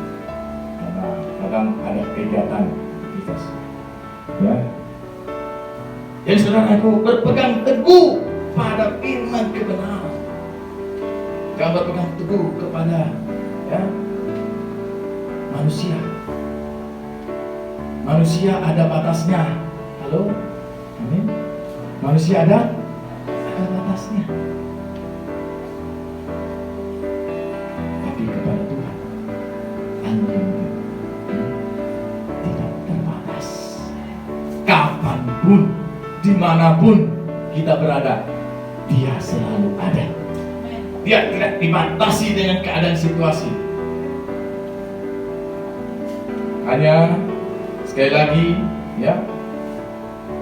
karena kadang ada kegiatan aktivitas, ya. Jadi saudaraku, berpegang teguh pada firman kebenaran. Jangan berpegang teguh kepada manusia. Manusia ada batasnya. Halo? Amin. Manusia ada batasnya. Tapi kepada Tuhan, unlimited, tidak terbatas. Kapanpun, dimanapun kita berada, Dia selalu ada. Dia tidak dibatasi dengan keadaan situasi. Hanya sekali lagi, ya,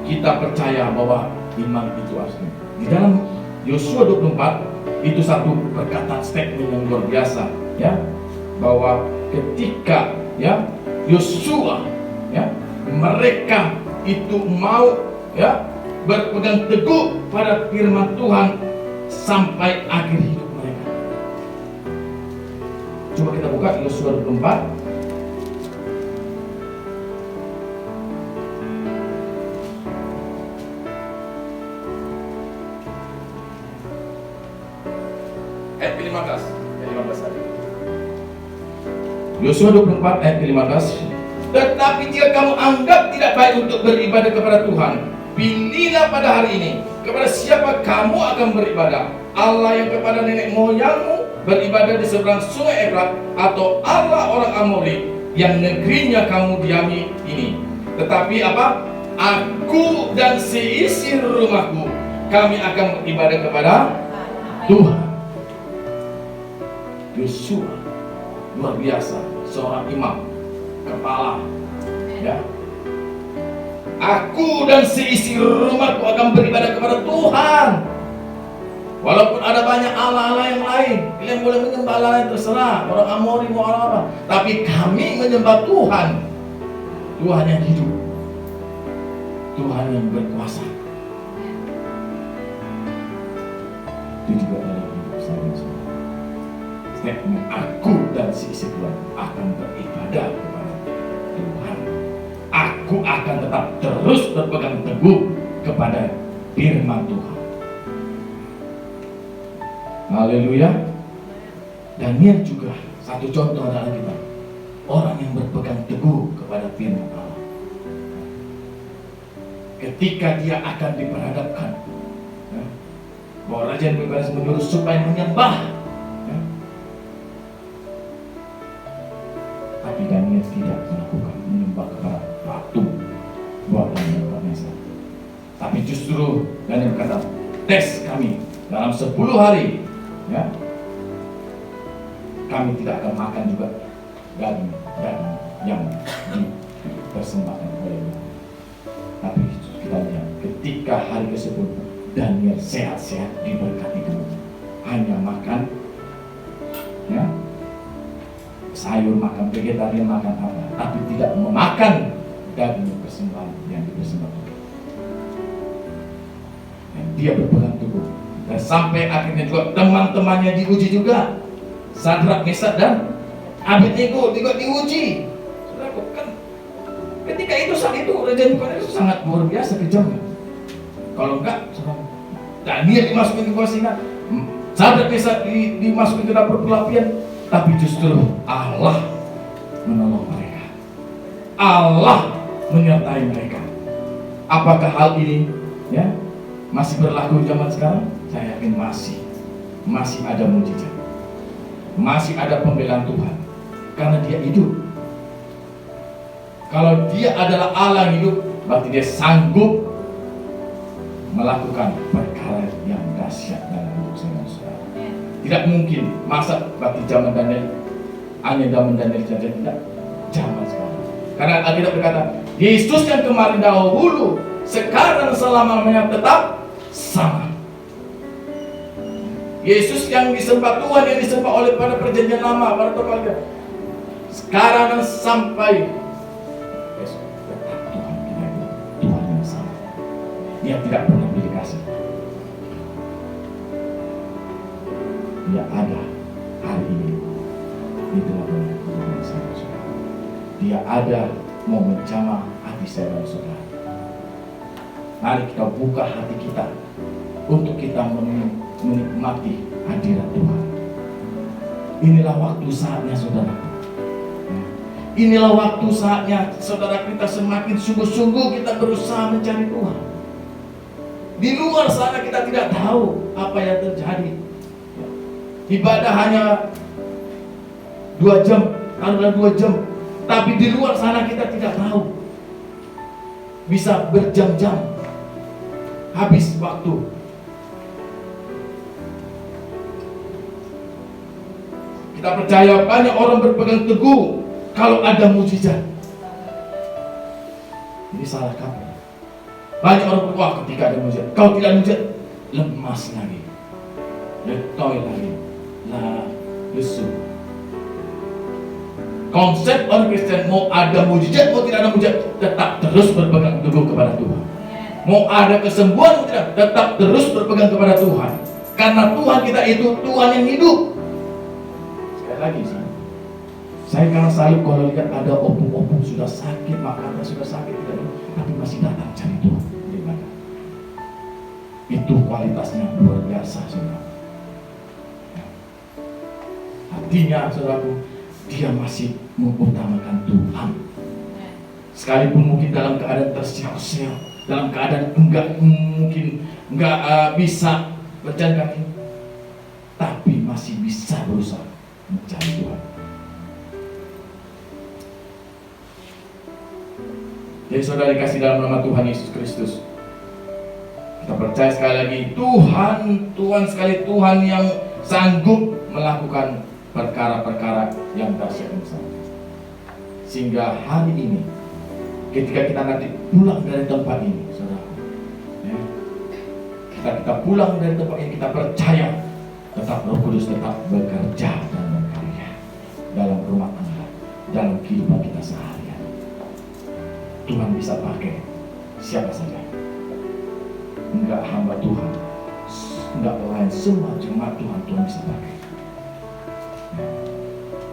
kita percaya bahwa iman itu asli. Di dalam Yosua 24 itu satu perkataan statement yang luar biasa, ya, bahwa ketika Yosua, mereka itu mau berpegang teguh pada firman Tuhan sampai akhir hidup mereka. Coba kita buka Yosua 24. Ayat ke-15. Yosua 24 ayat ke-15. Tetapi jika kamu anggap tidak baik untuk beribadah kepada Tuhan, pilihlah pada hari ini kepada siapa kamu akan beribadah. Allah yang kepada nenek moyangmu beribadah di seberang sungai Efrat, atau Allah orang Amori yang negerinya kamu diami ini. Tetapi apa? Aku dan seisi rumahku, kami akan beribadah kepada Tuhan. Yosua luar biasa, seorang imam, kepala, ya. Aku dan seisi rumahku akan beribadah kepada Tuhan. Walaupun ada banyak Allah-Allah yang lain, kalian boleh menyembah Allah yang terserah, orang Amori mau orang apa, tapi kami menyembah Tuhan, Tuhan yang hidup, Tuhan yang berkuasa. Itu juga dalam hidup saya. Statement aku dan seisi Tuhan akan beribadah kepada Tuhan. Aku akan tetap terus berpegang teguh kepada firman Tuhan. Haleluya. Daniel juga satu contoh adalah kita, orang yang berpegang teguh kepada firman Allah. Ketika dia akan diperhadapkan, bahwa Raja Nebukadnezar menyuruh supaya menyembah, tapi Daniel tidak melakukan menyembah kepada batu buatan Nebukadnezar. Tapi justru Daniel berkata, tes kami dalam 10 hari, kami tidak akan makan juga daging yang dipersembahkan oleh Allah. Tapi kita lihat ketika hari ke-10 Daniel sehat-sehat, diberkati Tuhan, hanya makan sayur, makan vegetarian, makan apa, tapi tidak memakan daging persembahan yang dipersembahkan. Dan dia berpegang teguh Dan sampai akhirnya juga teman-temannya diuji juga. Sadrak, Mesak dan Abednego juga diuji. Saudaraku, kan ketika itu saat itu Raja Nebukadnezar sangat luar biasa kejamnya. Kalau enggak, Daniel dimasukin ke bawah singa, Sadrak, Mesak dimasukin ke dapur pelapian, tapi justru Allah menolong mereka. Allah menyertai mereka. Apakah hal ini ya masih berlaku zaman sekarang? Saya yakin masih ada mujizat, masih ada pembelaan Tuhan, karena Dia hidup. Kalau Dia adalah Allah yang hidup, berarti Dia sanggup melakukan perkara yang dahsyat dalam hidup saudara. Tidak mungkin, masa berarti zaman Daniel hanya zaman Daniel saja, tidak, zaman sekarang. Karena Alkitab berkata, Yesus yang kemarin dahulu, sekarang selama-lamanya tetap sama. Yesus yang disembah Tuhan, yang disembah oleh pada perjanjian lama, para tokoh sekarang dan sampai besok tetap Tuhan kita, Tuhan yang sama. Dia tidak pernah pilih kasih. Dia ada hari ini di tengah-tengah Tuhan saudara. Dia ada mau menjamah hati saya dan saudara. Mari kita buka hati kita untuk kita menikmati hadirat Tuhan. Inilah waktu saatnya saudara. Inilah waktu saatnya saudara kita semakin sungguh-sungguh kita berusaha mencari Tuhan. Di luar sana kita tidak tahu apa yang terjadi. Ibadah hanya 2 jam, taruhlah 2 jam. Tapi di luar sana kita tidak tahu. Bisa berjam-jam habis waktu. Kita percaya banyak orang berpegang teguh kalau ada mujizat. Ini salah kamu. Banyak orang berkata ketika ada mujizat. Kalau tidak mujizat, lemas lagi, letoy lagi, lesu. Konsep orang Kristen, mau ada mujizat, mau tidak ada mujizat, tetap terus berpegang teguh kepada Tuhan. Mau ada kesembuhan, mau tidak, tetap terus berpegang kepada Tuhan. Karena Tuhan kita itu Tuhan yang hidup. Sekali lagi saya karena selalu kalau lihat ada opung-opung sudah sakit, makanan sudah sakit, tapi masih datang cari Tuhan. Gimana? Itu kualitasnya luar biasa, saudara. Artinya, saudaraku, dia masih mengutamakan Tuhan. Sekalipun mungkin dalam keadaan tersial-sial, dalam keadaan enggak bisa berjalan kaki, tapi masih bisa berusaha mencari Tuhan. Jadi saudara dikasih dalam nama Tuhan Yesus Kristus, kita percaya sekali lagi Tuhan sekali, Tuhan yang sanggup melakukan perkara-perkara yang dahsyat besar. Sehingga hari ini ketika kita nanti pulang dari tempat ini, saudara, ya, kita pulang dari tempat ini, kita percaya tetap Roh Kudus tetap bekerja dan berkarya dalam rumah tangga, dalam kehidupan kita seharian. Tuhan bisa pakai siapa saja, enggak hamba Tuhan, enggak lain, semua jemaat Tuhan bisa pakai.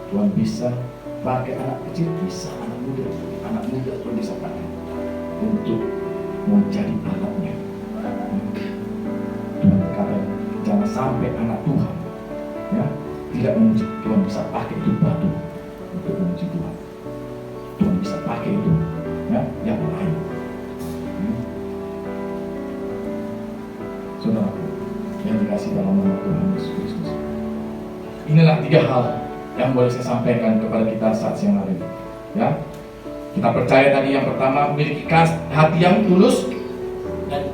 Tuhan bisa pakai anak kecil, bisa anak muda Tuhan bisa pakai untuk menjadi alatnya. Tuhan kata jangan sampai anak Tuhan ya tidak memuji. Tuhan bisa pakai itu batu untuk memuji Tuhan. Tuhan bisa pakai itu ya yang lain. Saudara yang dikasih dalam nama Tuhan Yesus Kristus, inilah 3 hal yang boleh saya sampaikan kepada kita saat siang hari ini. Ya, kita percaya tadi yang pertama memiliki hati yang tulus dan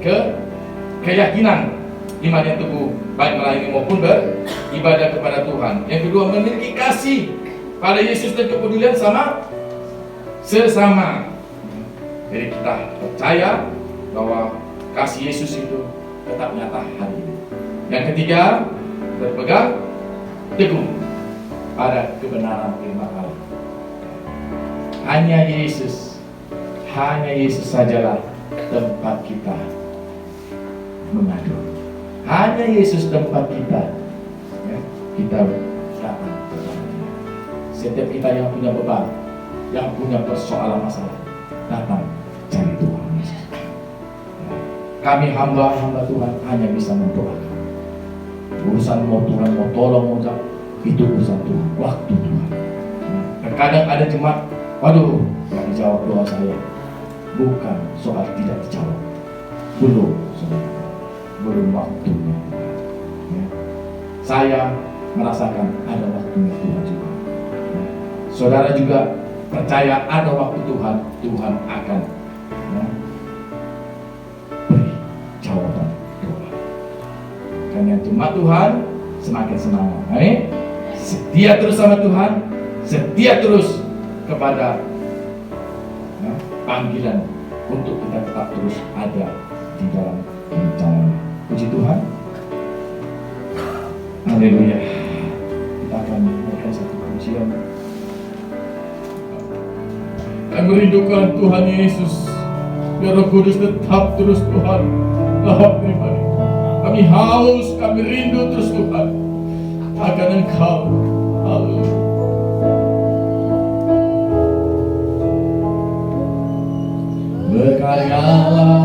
keyakinan iman yang teguh, baik melayani maupun beribadah kepada Tuhan. Yang kedua memiliki kasih pada Yesus dan kepedulian sama sesama. Jadi kita percaya bahwa kasih Yesus itu tetap nyata hari ini. Yang ketiga berpegang teguh pada kebenaran firman Allah. Hanya Yesus sajalah tempat kita mengadu. hanya Yesus tempat kita, ya, kita datang kepadanya. Setiap kita yang punya beban, yang punya persoalan masalah, datang cari Tuhan Yesus. Ya, kami hamba-hamba Tuhan hanya bisa mendoakan. Urusan mau Tuhan mau tolong mau jawab, itu urusan Tuhan, waktu Tuhan. Terkadang ada jemaat, waduh, nggak dijawab doa saya. Bukan soal tidak dijawab, belum, saudara, belum waktunya. Ya. Saya merasakan ada waktunya Tuhan juga. Ya. Saudara juga percaya ada waktu Tuhan, Tuhan akan, ya, beri jawaban doa. Karena jemaat Tuhan semakin semangat. Amin. Setia terus sama Tuhan, setia terus kepada, ya, panggilan untuk kita tetap terus ada di dalam rencananya. Puji Tuhan. Haleluya. Kita akan memberikan satu pujian. Kami merindukan Tuhan Yesus. Biar Roh Kudus tetap terus Tuhan lawat pribadi. Kami haus, kami rindu terus Tuhan akan Engkau. Haleluya. Berkaryalah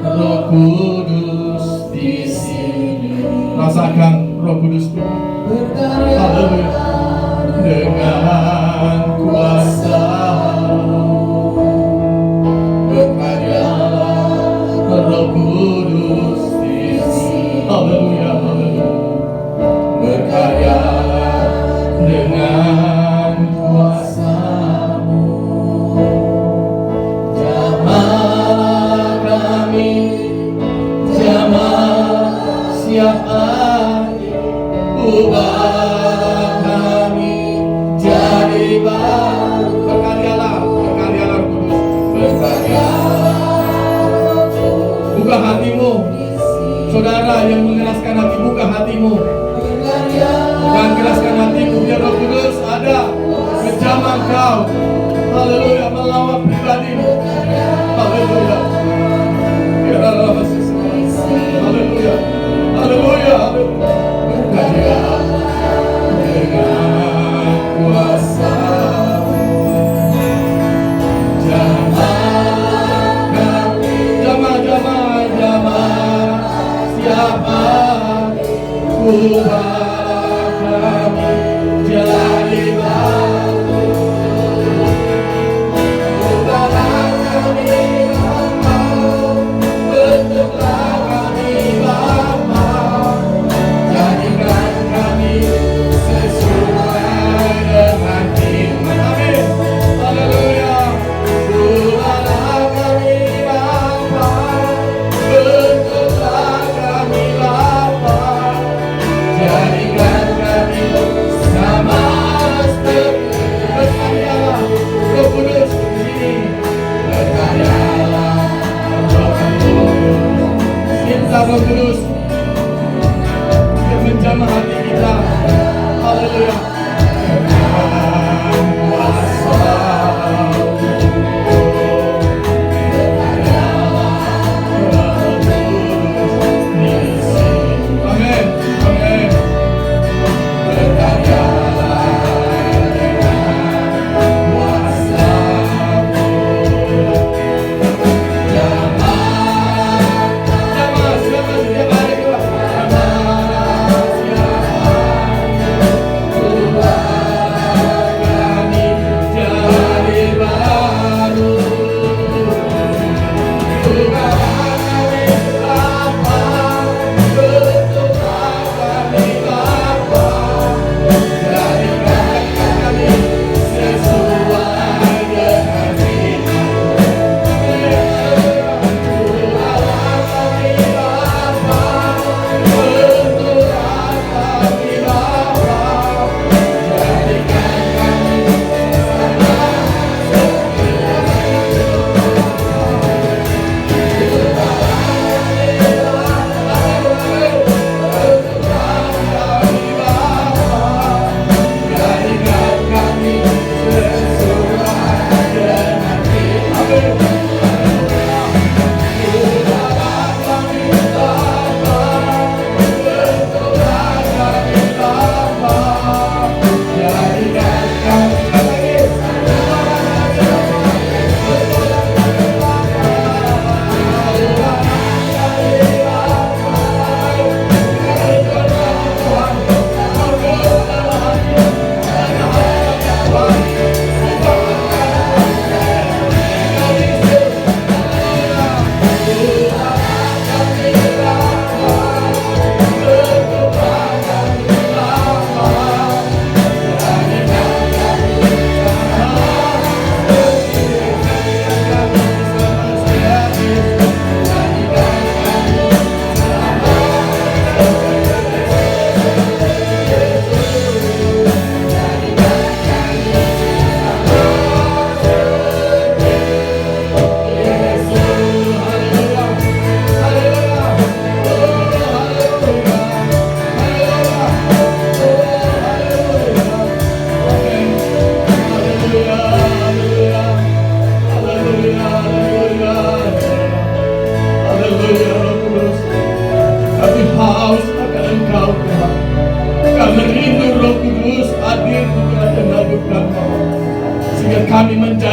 Roh Kudus di sini. Rasakan Roh Kudus Tuhan. Haleluya. Dengan kuasa berkaryalah Roh Kudus di sini. Haleluya, haleluya. Berkaryalah dengan kuasa-Mu. Jamah kami, jamah siapa, ubah kami jadi baru. Berkaryalah, berkaryalah Roh Kudus. Berkaryalah. Buka hatimu, saudara yang mengeraskan hati, buka hatimu. Dan keraskan hatimu, biar Roh Kudus ada menjamah kau. Haleluya, melawat pribadimu. Haleluya. Biar Allah masih semangat. Haleluya. Haleluya. Berkaryalah dengan kuasa. Jamah siapa, ubah kami jadi baru.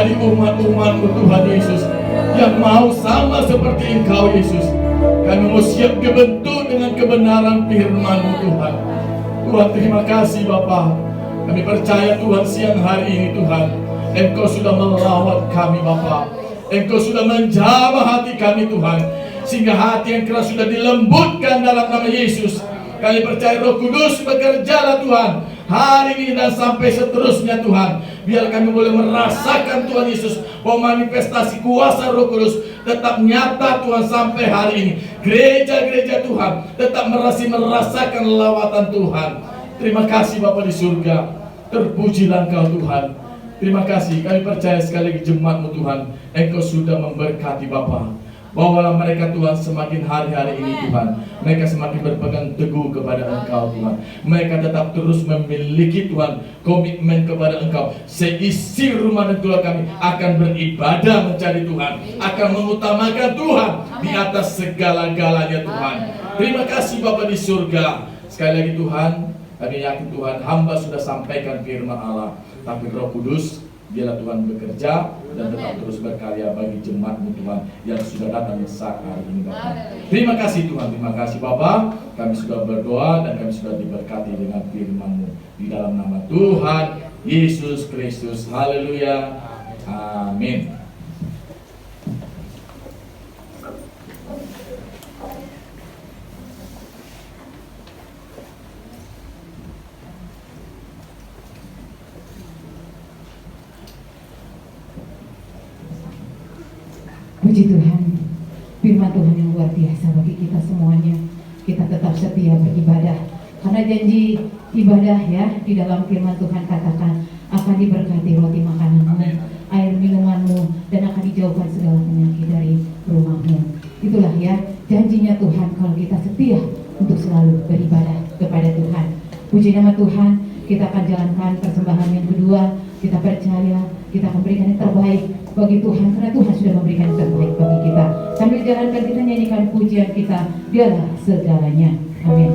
menjadi umat-umat-Mu Tuhan Yesus, yang mau sama seperti Engkau Yesus. Kami mau siap dibentuk dengan kebenaran firman-Mu Tuhan. Tuhan, terima kasih Bapa. Kami percaya Tuhan, siang hari ini Tuhan, Engkau sudah melawat kami Bapa. Engkau sudah menjamah hati kami Tuhan, sehingga hati yang keras sudah dilembutkan dalam nama Yesus. Kami percaya Roh Kudus bekerjalah Tuhan hari ini dan sampai seterusnya Tuhan. Biar kami boleh merasakan Tuhan Yesus, bahwa manifestasi kuasa Roh Kudus tetap nyata Tuhan sampai hari ini. Gereja-gereja Tuhan tetap merasakan lawatan Tuhan. Terima kasih Bapa di surga. Terpujilah Engkau Tuhan. Terima kasih, kami percaya sekali lagi jemaat-Mu Tuhan, Engkau sudah memberkati Bapa. Bawalah mereka Tuhan semakin hari-hari ini Tuhan, mereka semakin berpegang teguh kepada Engkau Tuhan. Mereka tetap terus memiliki Tuhan komitmen kepada Engkau. Seisi rumah dan keluarga kami akan beribadah mencari Tuhan, akan mengutamakan Tuhan di atas segala-galanya Tuhan. Terima kasih Bapa di surga. Sekali lagi Tuhan, kami yakin Tuhan, hamba sudah sampaikan firman Allah, tapi Roh Kudus biarlah Tuhan bekerja dan tetap terus berkarya bagi jemaat-Mu Tuhan yang sudah datang saat hari ini Bapak. Terima kasih Tuhan, terima kasih Bapak. Kami sudah berdoa dan kami sudah diberkati dengan firman-Mu di dalam nama Tuhan Yesus Kristus. Haleluya. Amin.
Puji Tuhan, firman Tuhan yang luar biasa bagi kita semuanya. Kita tetap setia beribadah, karena janji ibadah ya, di dalam firman Tuhan katakan akan diberkati roti makananmu, air minumanmu, dan akan dijauhkan segala penyakit dari rumahmu. Itulah ya janjinya Tuhan kalau kita setia untuk selalu beribadah kepada Tuhan. Puji nama Tuhan. Kita akan jalankan persembahan yang kedua. Kita percaya kita akan berikan yang terbaik bagi Tuhan, karena Tuhan sudah memberikan yang terbaik bagi kita. Sambil jalankan, kita nyanyikan pujian kita, Dialah segalanya. Amin.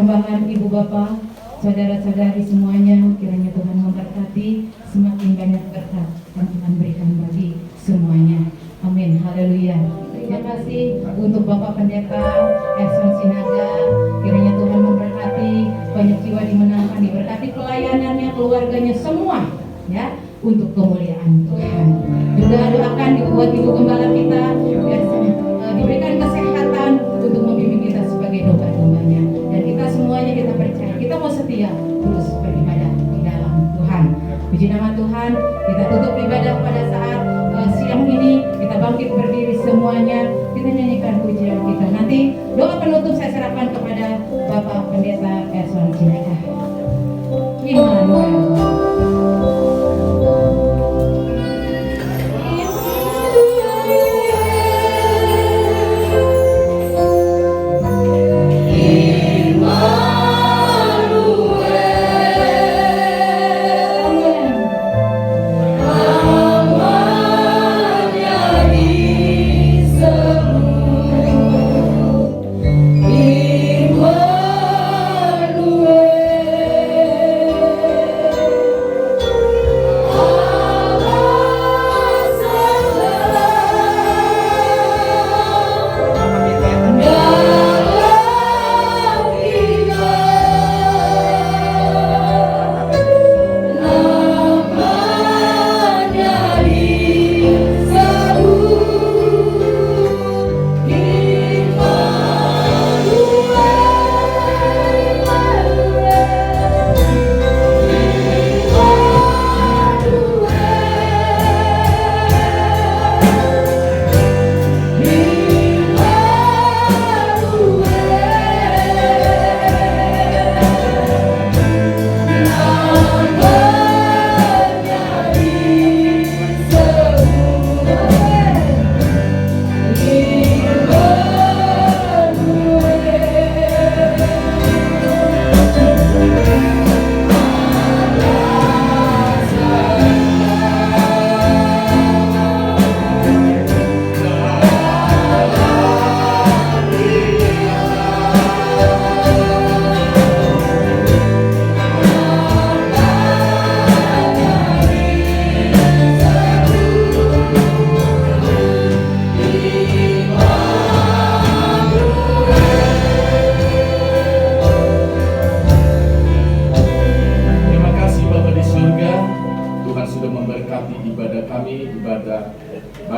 persembahan Ibu Bapak, saudara-saudari semuanya, kiranya Tuhan memberkati, semakin banyak berkat yang Tuhan berikan bagi semuanya. Amin, haleluya. Terima kasih untuk Bapak Pendeta Erson Sinaga, kiranya Tuhan memberkati, banyak jiwa dimenangkan, diberkati pelayanannya, keluarganya semua, ya, untuk kemuliaan Tuhan. Juga doakan buat Ibu Gembala kita, biar diberikan kesehatan untuk membimbing kita sebagai domba-dombanya. Dan kita semuanya kita percaya, kita mau setia terus beribadah di dalam Tuhan. Puji nama Tuhan. Kita tutup ibadah pada saat siang ini. Kita bangkit berdiri semuanya. Kita nyanyikan pujian kita. Nanti doa penutup saya serahkan kepada Bapak Pendeta Erson Cineka. Immanuel.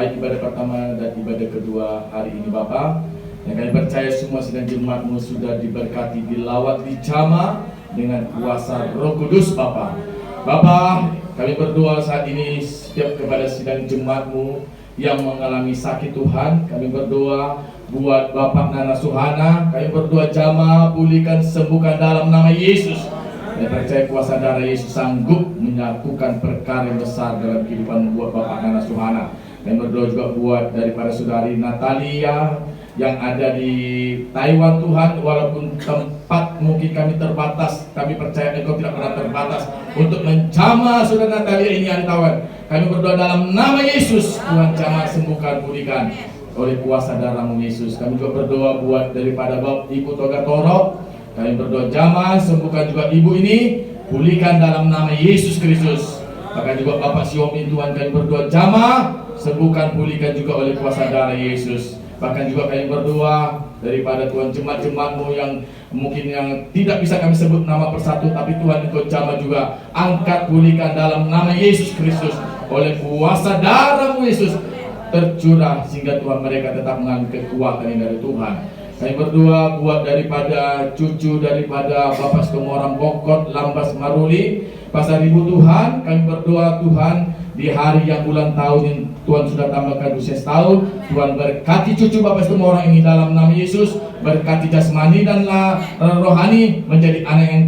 baik ibadah pertama dan ibadah kedua hari ini Bapa. Yang kami percaya semua sidang jemaat-Mu sudah diberkati, dilawat, dijamah dengan kuasa Roh Kudus Bapa. Bapa, kami berdoa saat ini setiap kepada sidang jemaat-Mu yang mengalami sakit Tuhan. Kami berdoa buat Bapak Nana Suhana, kami berdoa jamah, pulihkan, sembuhkan dalam nama Yesus. Kami percaya kuasa darah Yesus sanggup menyatukan perkara yang besar dalam kehidupan buat Bapak Nana Suhana. Kami berdoa juga buat daripada saudari Natalia yang ada di Taiwan Tuhan, walaupun tempat mungkin kami terbatas, kami percaya Engkau tidak pernah terbatas untuk menjamah saudara Natalia ini hari Taiwan. Kami berdoa dalam nama Yesus, Tuhan jamah, sembuhkan, pulihkan oleh kuasa darah-Mu Yesus. Kami juga berdoa buat daripada Ibu Toga Toro, kami berdoa jamah, sembuhkan juga ibu ini, pulihkan dalam nama Yesus Kristus. Bahkan juga Bapak Siomin Tuhan, kami berdoa jamah, sembuhkan, pulihkan juga oleh kuasa darah Yesus. Bahkan juga kami berdoa daripada Tuhan jemaat-jemaat-Mu yang mungkin yang tidak bisa kami sebut nama persatu, tapi Tuhan Engkau jamah juga, angkat, pulihkan dalam nama Yesus Kristus. Oleh kuasa darah-Mu Yesus tercurah sehingga Tuhan mereka tetap mengalami kekuatan yang dari Tuhan. Kami berdoa buat daripada cucu daripada Bapak Sekomoram Bokot Lambas Maruli Pasar Ibu Tuhan. Kami berdoa Tuhan di hari yang ulang tahun yang Tuhan sudah tambahkan usia setahun, Tuhan berkati cucu Bapak semua orang ini dalam nama Yesus, berkati jasmani dan rohani, menjadi anak yang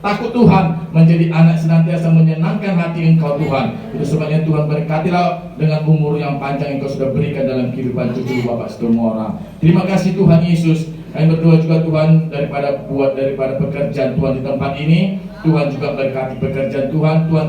takut Tuhan, menjadi anak senantiasa menyenangkan hati Engkau Tuhan. Itu sebabnya Tuhan berkatilah dengan umur yang panjang Engkau sudah berikan dalam kehidupan cucu Bapak semua orang. Terima kasih Tuhan Yesus. Kami berdoa juga Tuhan daripada pekerjaan Tuhan di tempat ini, Tuhan juga berkati pekerjaan Tuhan. Tuhan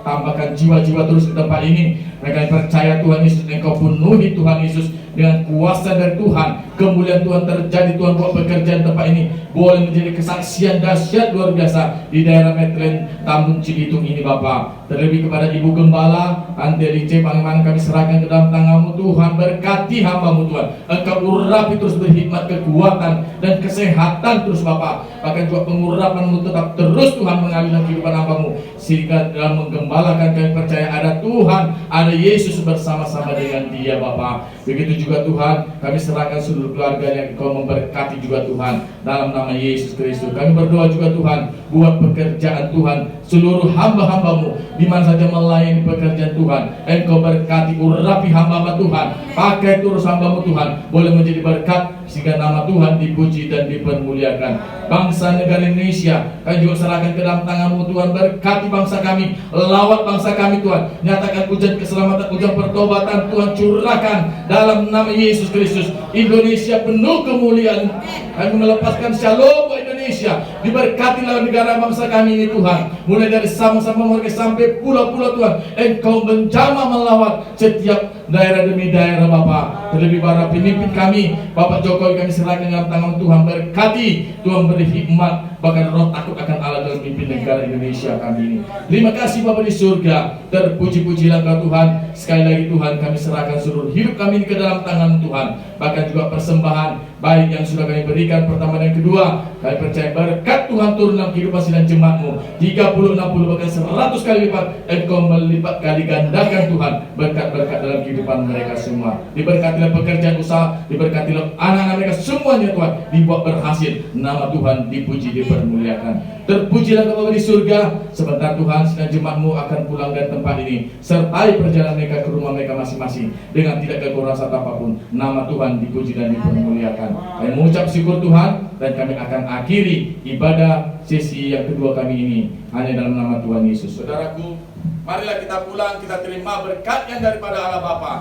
tambahkan jiwa-jiwa terus di tempat ini. Mereka percaya Tuhan Yesus, Engkau penuhi Tuhan Yesus dengan kuasa dari Tuhan. Kemuliaan Tuhan terjadi, Tuhan buat pekerjaan tempat ini boleh menjadi kesaksian dahsyat luar biasa di daerah Metlen Tambun Cibitung ini Bapak. Terlebih kepada Ibu Gembala Anteli C. Panglima kami serahkan ke dalam tangan-Mu Tuhan. Berkati hamba-Mu Tuhan, Engkau urapi terus berhikmat, kekuatan dan kesehatan terus Bapak. Bahkan juga pengurapan-Mu tetap terus Tuhan mengalir dalam kehidupan hamba-Mu, sehingga dalam menggembalakan kami percaya ada Tuhan, ada Yesus bersama-sama dengan Dia Bapak. Begitu juga Tuhan, kami serahkan seluruh seluruh keluarga yang Engkau memberkati juga Tuhan, dalam nama Yesus Kristus. Kami berdoa juga Tuhan, buat pekerjaan Tuhan, seluruh hamba-hamba-Mu di mana saja melayani pekerjaan Tuhan, Engkau berkati, urapi hamba-hamba Tuhan, pakai terus hamba-Mu Tuhan, boleh menjadi berkat sehingga nama Tuhan dipuji dan dipermuliakan. Bangsa negara Indonesia kami juga serahkan ke dalam tangan-Mu Tuhan. Berkati bangsa kami, lawat bangsa kami Tuhan, nyatakan hujan keselamatan, hujan pertobatan Tuhan curahkan dalam nama Yesus Kristus. Indonesia penuh kemuliaan. Kami melepaskan shalom buat Indonesia. Diberkatilah negara bangsa kami ini Tuhan, mulai dari Sabang sampai sampai pulau-pulau Tuhan. Engkau menjamah melawat setiap daerah demi daerah Bapa. Terlebih para pemimpin kami, Bapak Jokowi, kami serahkan dalam tangan Tuhan. Berkati Tuhan, beri hikmat, bahkan roh takut akan Allah dalam pimpin negara Indonesia kami ini. Terima kasih Bapa di surga, terpuji-pujilah Kau Tuhan. Sekali lagi Tuhan, kami serahkan seluruh hidup kami ini ke dalam tangan Tuhan, bahkan juga persembahan baik yang sudah kami berikan pertama dan kedua. Kami percaya berkat Tuhan turun dalam kehidupan sidang jemaat-Mu 30, 60 bahkan 100 kali lipat. Engkau melipat kali gandakan Tuhan berkat-berkat dalam kehidupan mereka semua. Diberkatilah pekerjaan usaha, diberkatilah anak-anak mereka semuanya Tuhan, dibuat berhasil. Nama Tuhan dipuji, dipermuliakan. Terpujilah Bapa di surga. Sebentar Tuhan sidang jemaat-Mu akan pulang dari tempat ini, sertai perjalanan mereka ke rumah mereka masing-masing dengan tidak kekurangan satu apapun. Nama Tuhan dipuji dan dipermuliakan. Kami mengucap syukur Tuhan, dan kami akan akhiri ibadah sesi yang kedua kami ini hanya dalam nama Tuhan Yesus. Saudaraku, marilah kita pulang, kita terima berkat yang daripada Allah Bapa,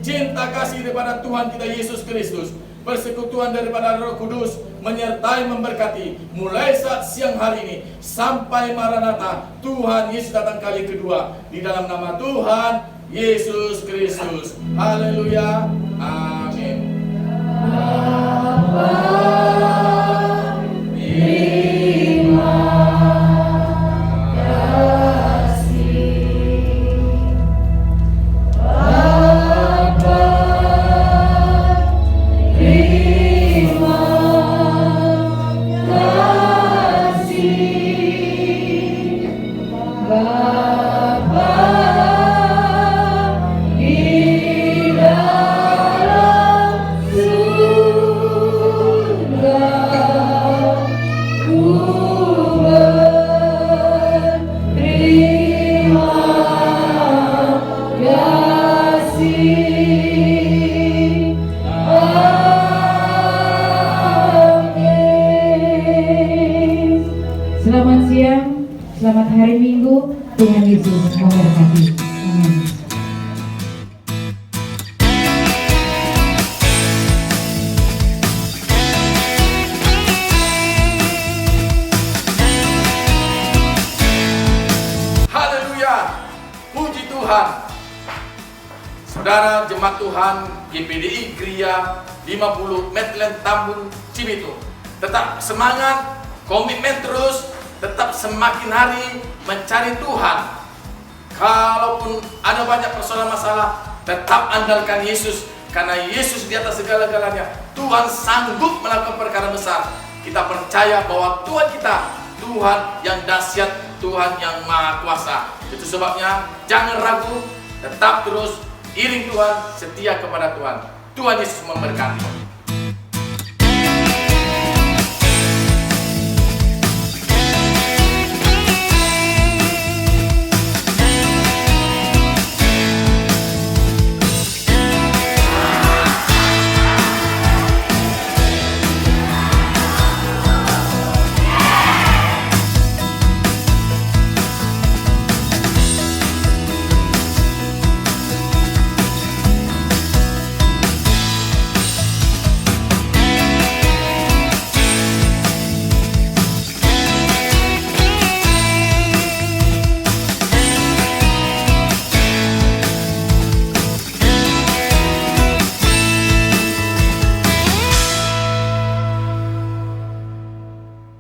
cinta kasih daripada Tuhan kita Yesus Kristus, persekutuan daripada Roh Kudus menyertai memberkati mulai saat siang hari ini sampai Maranatha Tuhan Yesus datang kali kedua, di dalam nama Tuhan Yesus Kristus. Haleluya. Amin.
Selamat siang, selamat hari Minggu. Tuhan Yesus memberkati. Amin.
Haleluya. Puji Tuhan. Saudara jemaat Tuhan GPDI Gria 50 Medland Tambun Cibitung, tetap semangat, komitmen terus, tetap semakin hari mencari Tuhan. Kalaupun ada banyak persoalan masalah, tetap andalkan Yesus, karena Yesus di atas segala-galanya. Tuhan sanggup melakukan perkara besar. Kita percaya bahwa Tuhan kita, Tuhan yang dahsyat, Tuhan yang maha kuasa. Itu sebabnya jangan ragu, tetap terus iring Tuhan, setia kepada Tuhan. Tuhan Yesus memberkati.